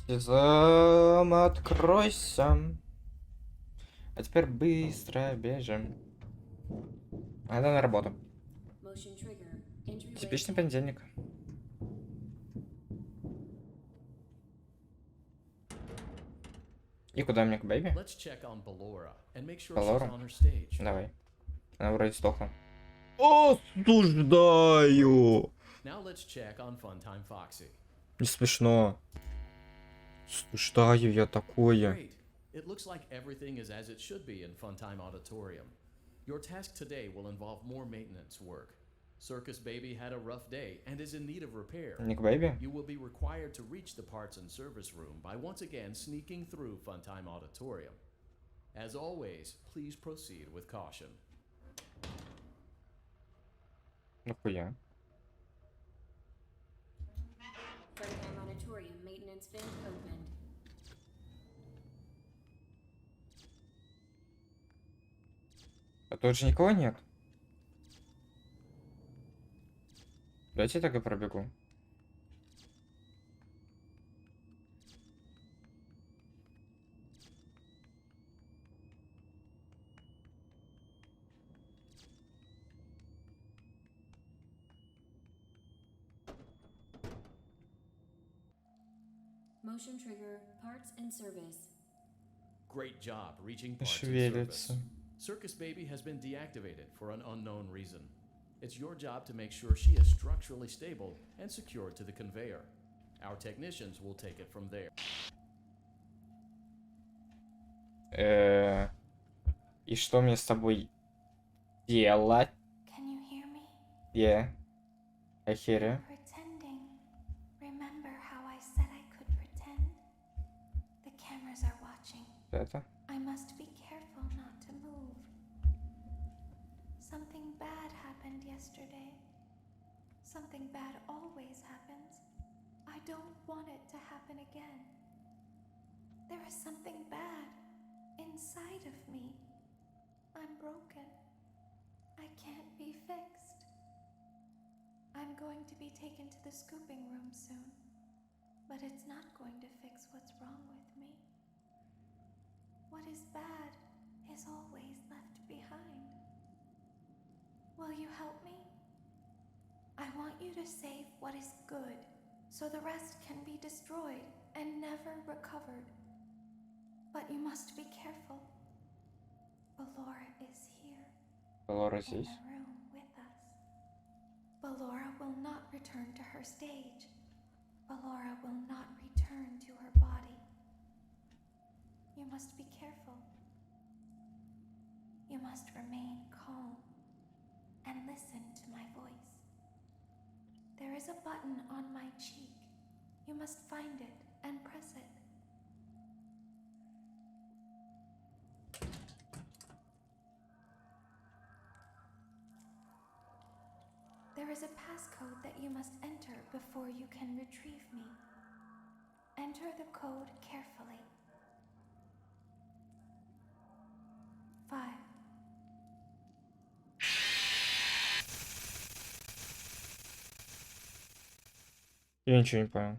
Сезам, откройся. А теперь быстро бежим. Надо на работу. Motion trigger. Entryway Типичный set. понедельник. И куда мне к бэйби? Let's check on Ballora and make sure Ballora? she's on her stage. Давай. Она вроде сдохла. Осуждаю! Now let's check on Funtime Foxy. Не смешно. Осуждаю я такое. Great. It looks like everything is as it should be in Funtime Auditorium. Your task today will involve more maintenance work. Circus Baby had a rough day and is in need of repair. Не к бэйби? You will be required to reach the parts and service room by once again sneaking through Funtime Auditorium. As always, please proceed with caution. Нахуя? Funtime Auditorium maintenance vent opened. А тут же никого нет. Давайте я так и пробегу. Motion trigger. Parts and service. Great job reaching parts and Шевелится. service. Circus Baby has been deactivated for an unknown reason. It's your job to make sure she is structurally stable and secured to the conveyor. Our technicians will take it from there. И что мне с тобой делать? Can you hear me? Yeah. I hear you. Pretending. Remember how I said I could pretend? The cameras are watching. Это? I must be careful not to move. Something bad happened yesterday. Something bad always happens. I don't want it to happen again. There is something bad inside of me. I'm broken. I can't be fixed. I'm going to be taken to the scooping room soon, but it's not going to fix what's wrong with me. What is bad is always left behind. Will you help me? I want you to save what is good, so the rest can be destroyed and never recovered. But you must be careful. Ballora is here. Лора In здесь. the room with us. Ballora will not return to her stage. Ballora will not return to her body. You must be careful. You must remain calm and listen to my voice. There is a button on my cheek. You must find it and press it. There is a passcode that you must enter before you can retrieve me. Enter the code carefully. 5. Я ничего не понял.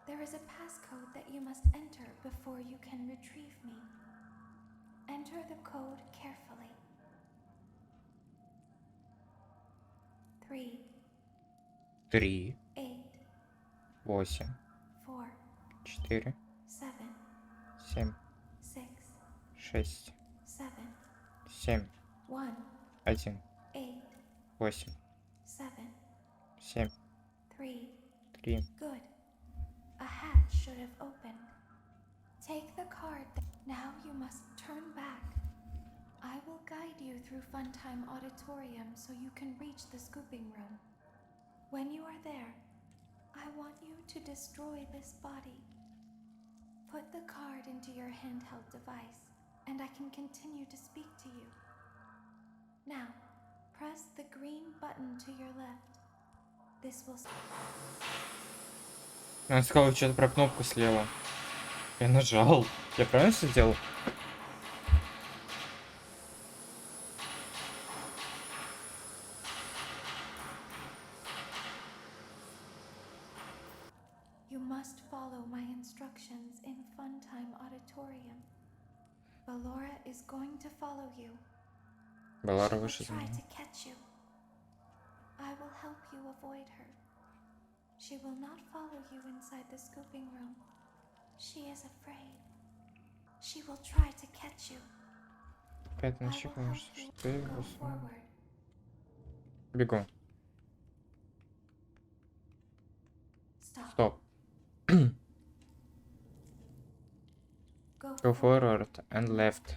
There is a passcode that you must enter before you can retrieve me. Enter the code carefully. 3, 3, 8, 8, 4, 4, 7, 7, 6, 6, 7, 7, 1, 1, 8, 8, 7, 7, 3. 3. Good. A hatch should have opened. Take the card. Now you must turn back. I will guide you through Funtime Auditorium so you can reach the scooping room. When you are there, I want you to destroy this body. Put the card into your handheld device, and I can continue to speak to you. Now, press the green button to your left. This will... Он сказал что-то про кнопку слева. Я нажал. Я правильно все сделал? You must follow my instructions in Funtime Auditorium. Ballora is going to follow you. Балара She will выше за try меня. to catch you. I will help you avoid her. She will not follow you inside the scooping room. She is afraid. She will try to catch you. 5 I ночек, will help может, you 4, go 8. forward. Бегу. Stop. Стоп. Go Go forward. forward and left.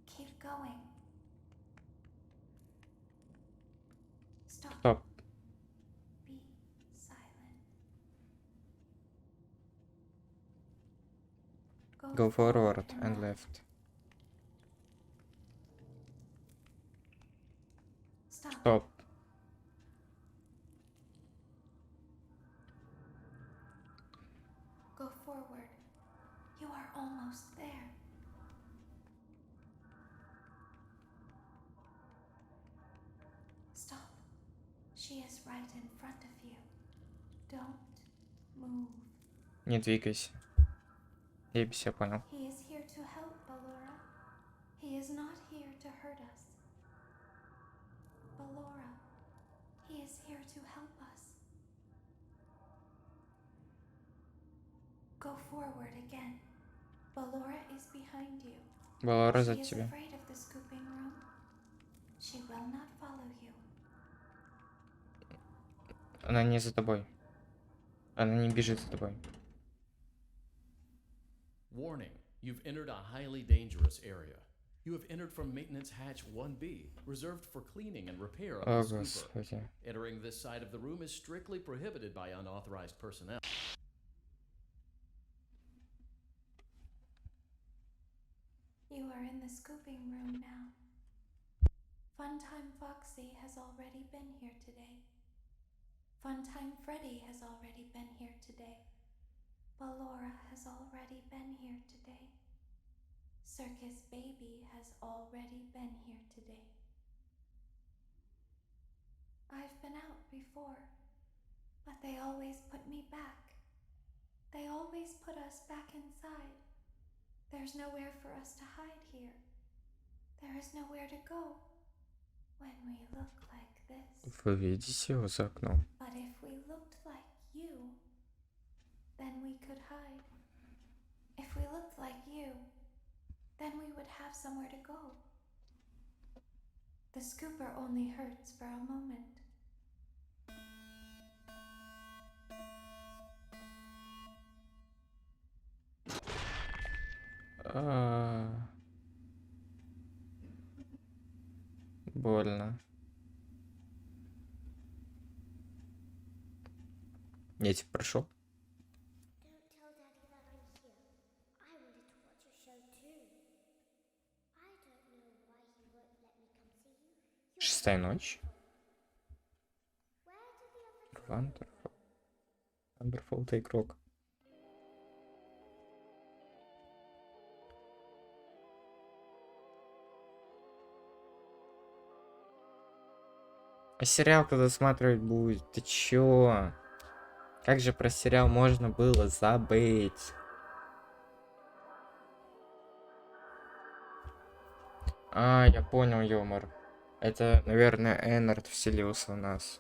Keep going. Stop. Стоп. Be silent. Go forward and left. Stop. Стоп. Go forward. You are almost there. Stop. She is right in front of you. Don't move. Не двигайся. Я без себя понял. He is here to help, Ballora. He is not here to hurt us. Ballora, he is here to help us. Go forward again. Ballora is behind you. Балара за She is тебя. afraid of the scooping room. She will not follow you. Она не за тобой. Она не бежит за тобой. Warning, you've entered a highly dangerous area. You have entered from maintenance hatch 1B, reserved for cleaning and repair of О, the scooper. господи. Entering this side of the room is strictly prohibited by unauthorized personnel. You are in the scooping room now. Funtime Foxy has already been here today. Funtime Freddy has already been here today. Ballora has already been here today. Circus Baby has already been here today. I've been out before, but they always put me back. They always put us back inside. There's nowhere for us to hide here. There is nowhere to go when we look like this. Вы видите его за окном? But if we looked like you, then we could hide. If we looked like you, then we would have somewhere to go. The scooper only hurts for a moment. Больно. Я типа прошел. Don't tell Daddy that I'm here. I wanted to watch your show too. I don't know why he won't let me come see you. You're Шестая ночь. Where did the other Wonderful. Wonderful, ты игрок. А сериал кто досматривать будет? Ты чё? Как же про сериал можно было забыть? А, я понял юмор. Это, наверное, Эннард вселился в нас.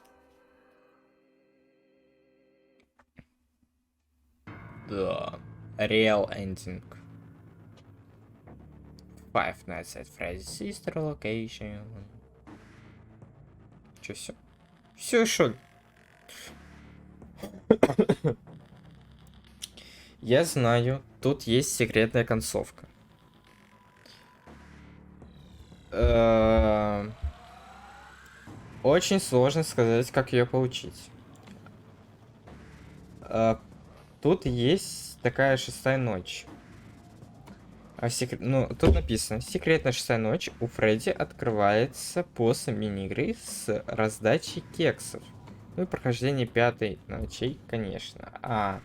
Да. Real ending. Five Nights at Freddy's Sister Location. Чё, все? Все, шо ли? Я знаю, тут есть секретная концовка. Очень сложно сказать, как ее получить. Тут есть такая шестая ночь. Ну, тут написано: секретная шестая ночь у Фредди открывается после мини-игры с раздачей кексов. Ну и прохождение пятой ночей, конечно.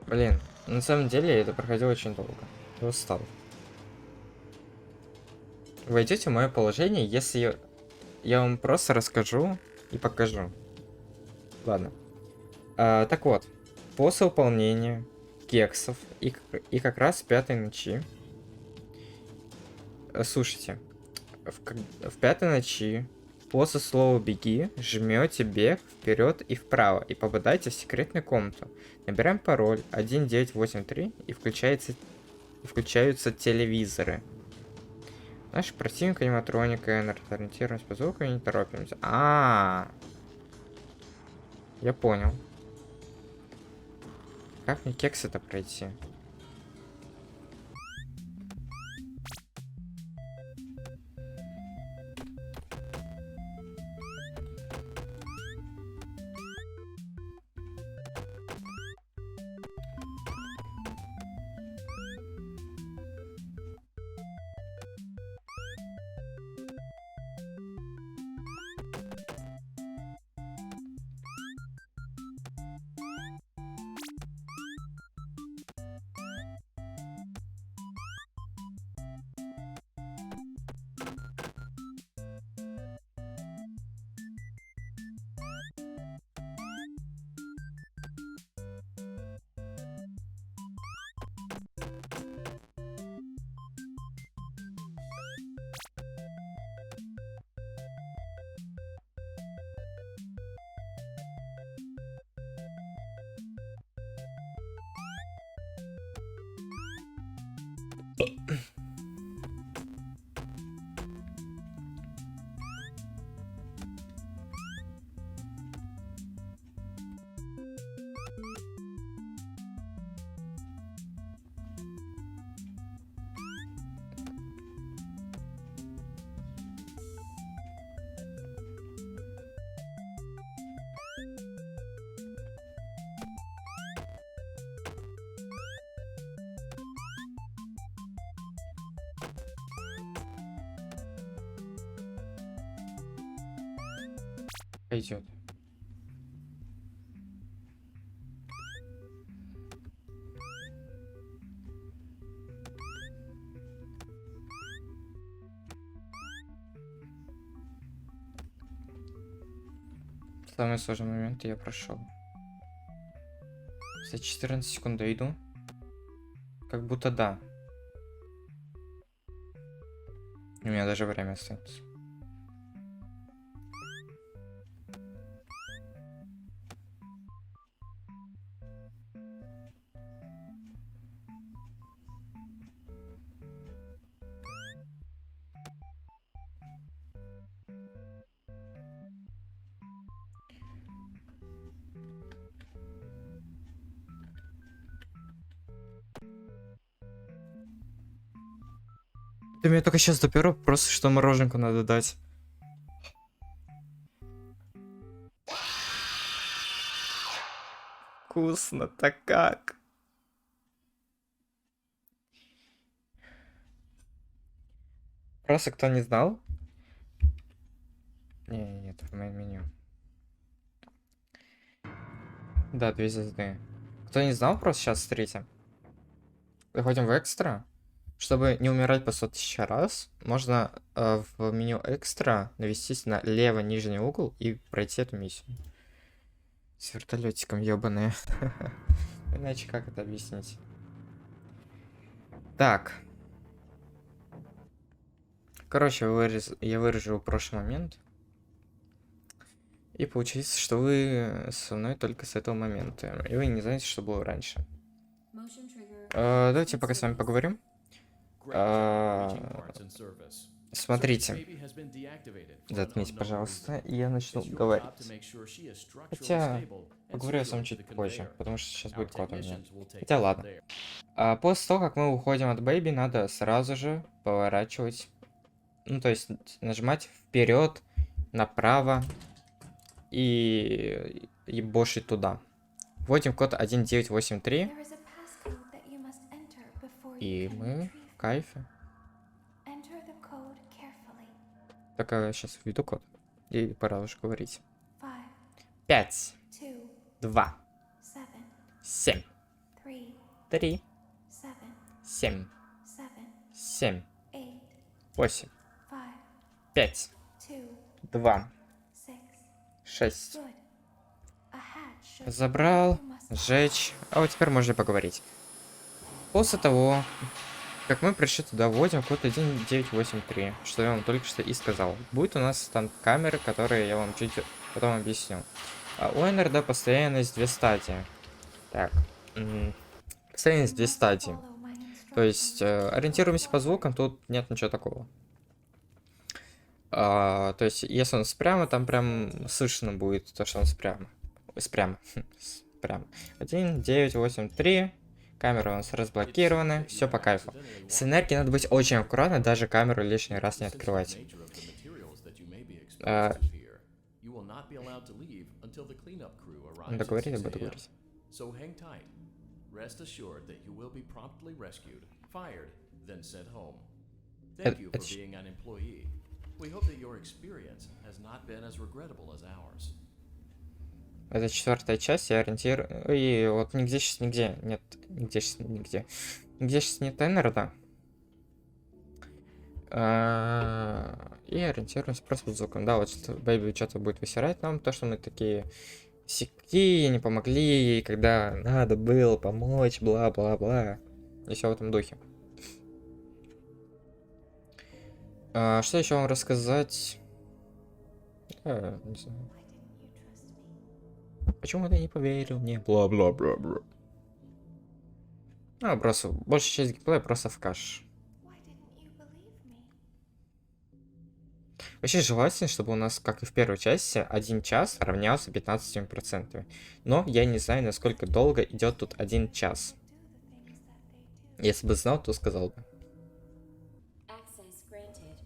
Блин, на самом деле я это проходил очень долго. Я устал. Войдете в мое положение, если я вам просто расскажу и покажу. Ладно. Так вот, после выполнения кексов и как раз пятой ночи. Слушайте, в пятой ночи после слова «беги» жмете бег вперед и вправо и попадаете в секретную комнату. Набираем пароль 1983 и включаются телевизоры. Наш противник аниматроника ориентируемся по звуку и не торопимся. Я понял. Как мне кекс это пройти? Пойдет. Самый сложный момент я прошел. За 14 секунд дойду. Как будто да. У меня даже время остается. Ты меня только сейчас допер, просто что мороженку надо дать. Вкусно-то как. Просто кто не знал. Нет, в моем меню. Да, 2 звезды. Кто не знал, просто сейчас смотрите. Заходим в экстра. Чтобы не умирать по 100 000 раз, можно в меню экстра навестись на левый нижний угол и пройти эту миссию. С вертолетиком ебаные. Иначе как это объяснить? Так. Короче, я выразил прошлый момент. И получается, что вы со мной только с этого момента. И вы не знаете, что было раньше. Motion trigger. Давайте пока с вами поговорим. Смотрите. Заткните, пожалуйста, и я начну говорить. Хотя, поговорю я сам чуть позже, потому что сейчас будет код у меня. Хотя ладно. После того, как мы уходим от Бэйби, надо сразу же поворачивать. Ну, то есть нажимать вперед, направо и ебошить туда. Вводим код 1983. There is a passcode that you must enter before you И can мы retrieve в кайфе. Enter the code carefully. Так, я сейчас введу код. И пора уже говорить. 5, 5, 2, 2, 7, 7, 3, 3, 7, 7, 7, 7, 8, 8, 5, 5, 2, 2, 6. 6. Good. A hatch shows Забрал, you must сжечь. А вот теперь можно поговорить. После того, как мы пришли туда, вводим код 1983, что я вам только что и сказал. Будет у нас там камеры, которые я вам чуть потом объясню. А у НРД постоянность 2 стадии. Так. Постоянность 2 стадии. follow my То есть instructions. ориентируемся по звукам, тут нет ничего такого. То есть, если он спрямо, там прям слышно будет то, что он спрямо. Спрямо. Прям. 1, 9, 8, 3. Камеры у нас разблокированы. Все по кайфу. С энергией надо быть очень аккуратно, даже камеру лишний раз не открывать. Договорить, буду говорить. So hang tight. Rest assured that you will be promptly rescued, fired, then sent home. Thank you for being an employee. We hope that your experience has not been as regrettable as ours. Это 4-я часть, я ориентирую... И вот нигде сейчас, нигде. Нет, нигде сейчас, нигде. Нигде сейчас нет Энерда. И ориентируемся просто по звукам. Да, вот Бэйби что-то будет высирать нам, то, что мы такие... Сики, не помогли ей, когда надо было помочь, бла-бла-бла. И все в этом духе. Что еще вам рассказать? Не знаю. Почему ты не поверил мне? Бла-бла-бла-бла. Просто большая часть геймплея просто в каш. Why didn't you believe me? Вообще желательно, чтобы у нас, как и в первой части, 1 час равнялся 15%. Но я не знаю, насколько долго идет тут 1 час. Do the things that they do. Если бы знал, то сказал бы. Access granted.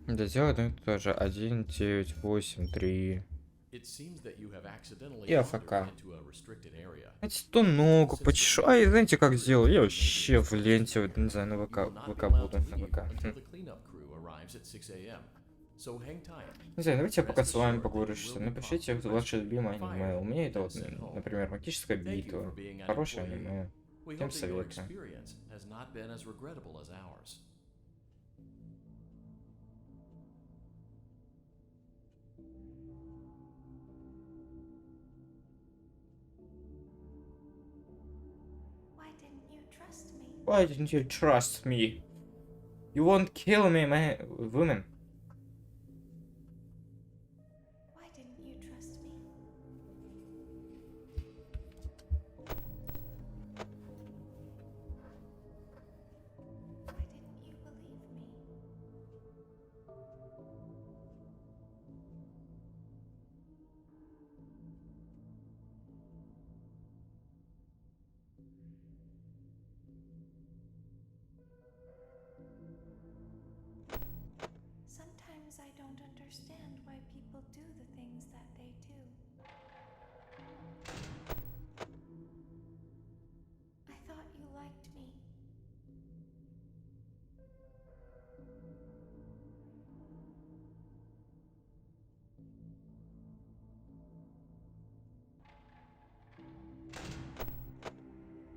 Да дело тоже 1, 9, 8, 3. It seems that you have accidentally Я wandered АФК. into a restricted area. Знаете, то ногу почешу. Ай, знаете, как сделал? Я вообще в ленте, вот, не знаю, на ВК, You will not be ВК allowed буду, to на leave ВК. until the cleanup crew arrives at 6 a.m. So hang tight. Не знаю, давайте я пока Rest с вами assured that поговорю, you что will be напишите promptly ваше rescued, любимое аниме. fired, У меня это then вот, sent home. например, магическая Thank you for битва. being an Хорошее employee. аниме. We Всем hope that your советую. experience has not been as regrettable as ours. Why didn't you trust me? Why didn't you trust me? You won't kill me, my woman. Why didn't you trust me? Why didn't you believe me? understand why people do the things that they do. I thought you liked me.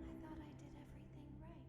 I thought I did everything right.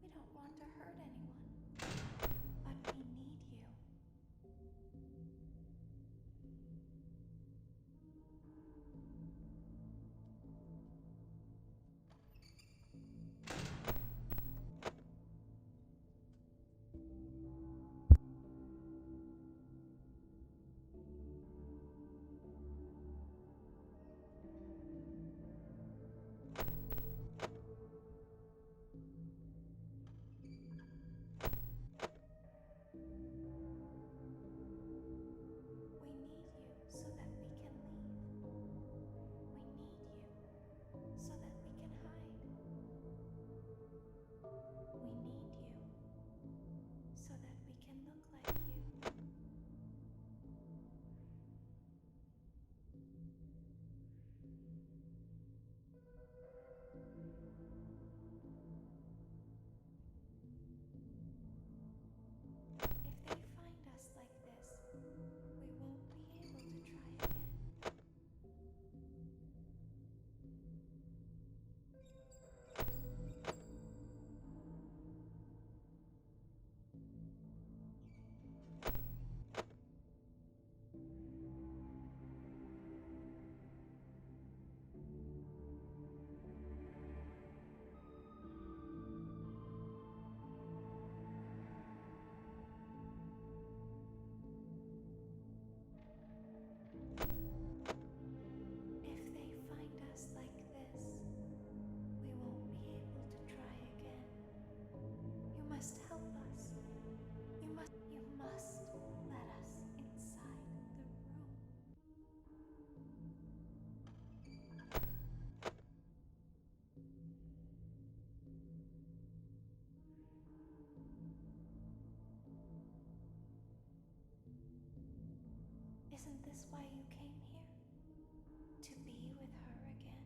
We don't want to hurt anyone, but we need you. We need you so that we can leave. We need you so that we can hide. We need you so that we can look like you. If they find us like this, we won't be able to try again. If they find us like this, we won't be able to try again. You must help us. You must let us inside the room. Isn't this why you came here? To be with her again?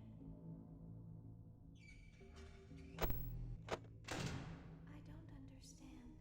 I don't understand.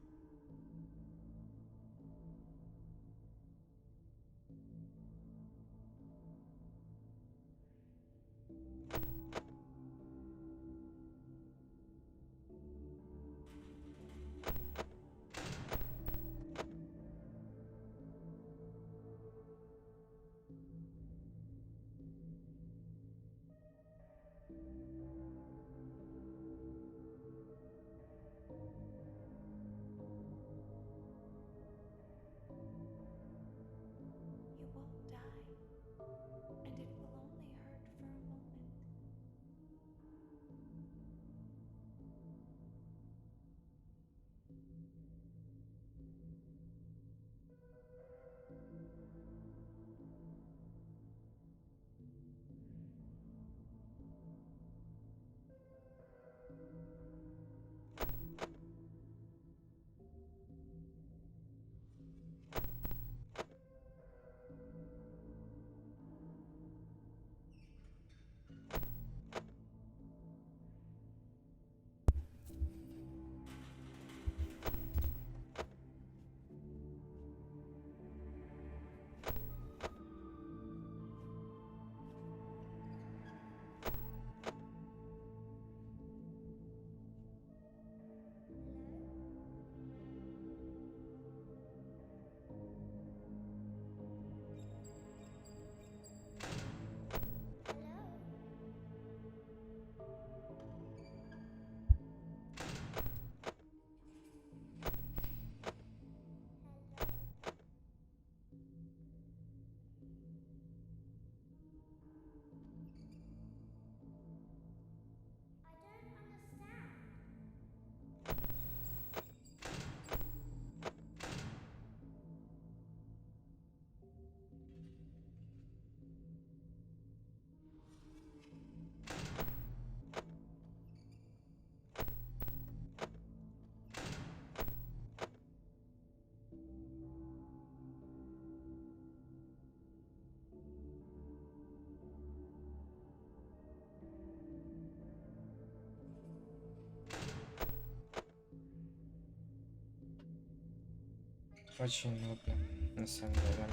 Очень нудно, на самом деле.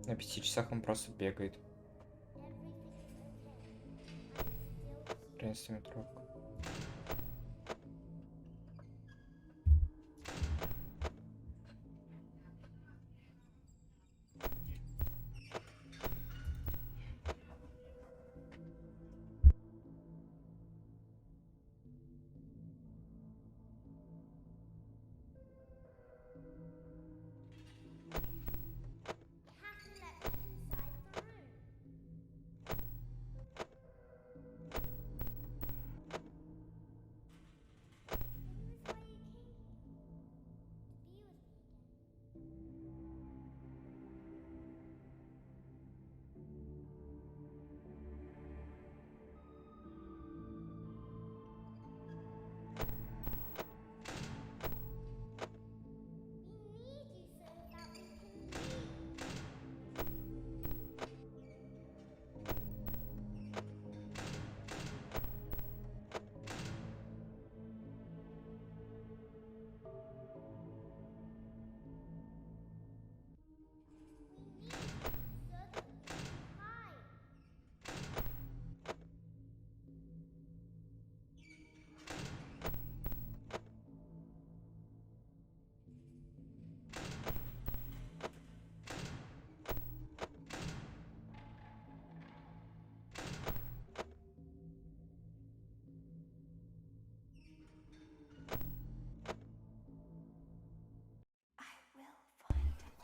На 5 часах он просто бегает. Принципе, метро.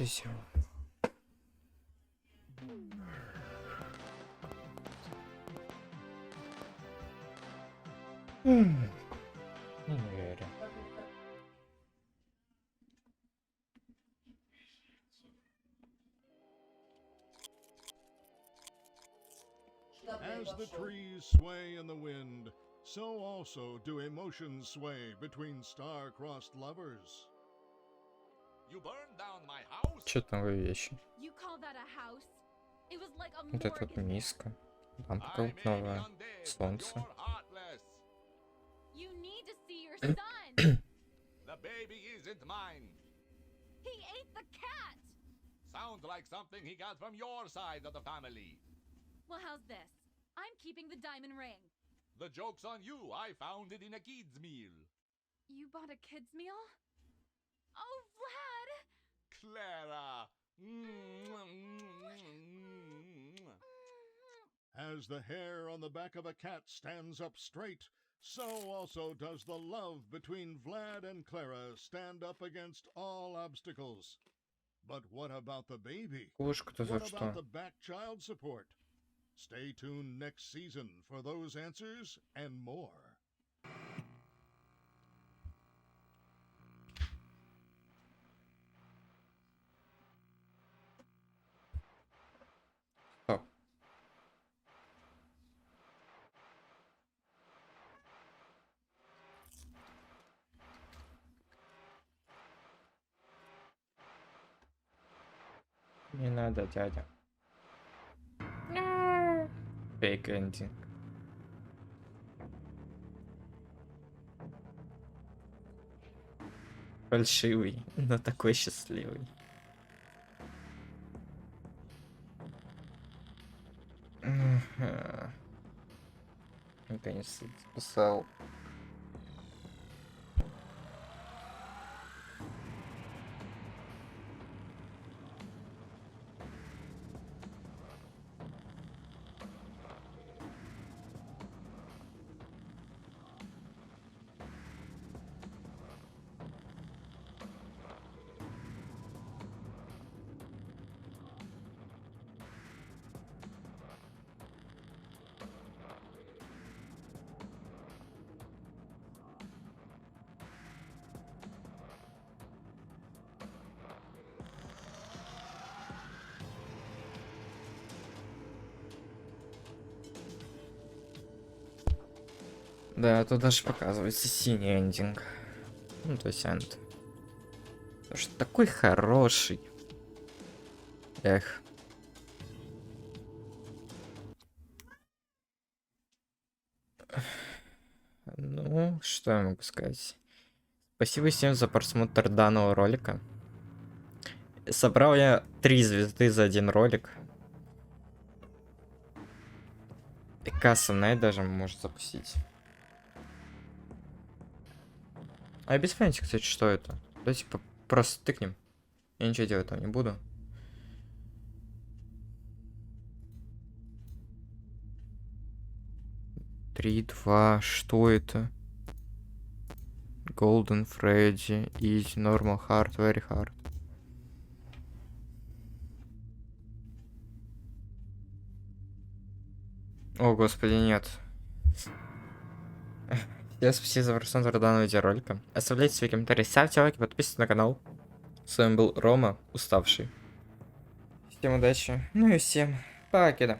И все. Не верю. As the trees sway in the wind, so also do emotions sway between star-crossed lovers. You burned down my house? Чё там вы вещи? You call that a house? It was like a Вот это вот morgue in there. миска. Лампа I как may be новая. undead, but Солнце. you're heartless. You need to see your son. The baby isn't mine. He ate the cat. Sounds like something he got from your side of the family. Well, how's this? I'm keeping the diamond ring. The joke's on you. I found it in a kid's meal. You bought a kid's meal? Oh, Vlad! Clara. As the hair on the back of a cat stands up straight, so also does the love between Vlad and Clara stand up against all obstacles. But what about the baby? Кошка-то за What about что? the back child support? Stay tuned next season for those answers and more. Стоп. Не надо, дядя. Фейк эндинг. Фальшивый, но такой счастливый. Ага. Наконец-то записал. Да, тут даже показывается синий эндинг. Ну, то есть энд. Потому что такой хороший. Эх. Ну, что я могу сказать? Спасибо всем за просмотр данного ролика. Собрал я 3 звезды за один ролик. И кастом даже может запустить. А я без понятия, кстати, что это. Давайте просто тыкнем. Я ничего делать там не буду. Три, два, что это? Golden, Freddy, Easy, Normal, Hard, Very Hard. О, господи, нет. Всем спасибо за просмотр данного видеоролика. Оставляйте свои комментарии, ставьте лайки, подписывайтесь на канал. С вами был Рома, уставший. Всем удачи, ну и всем покеда.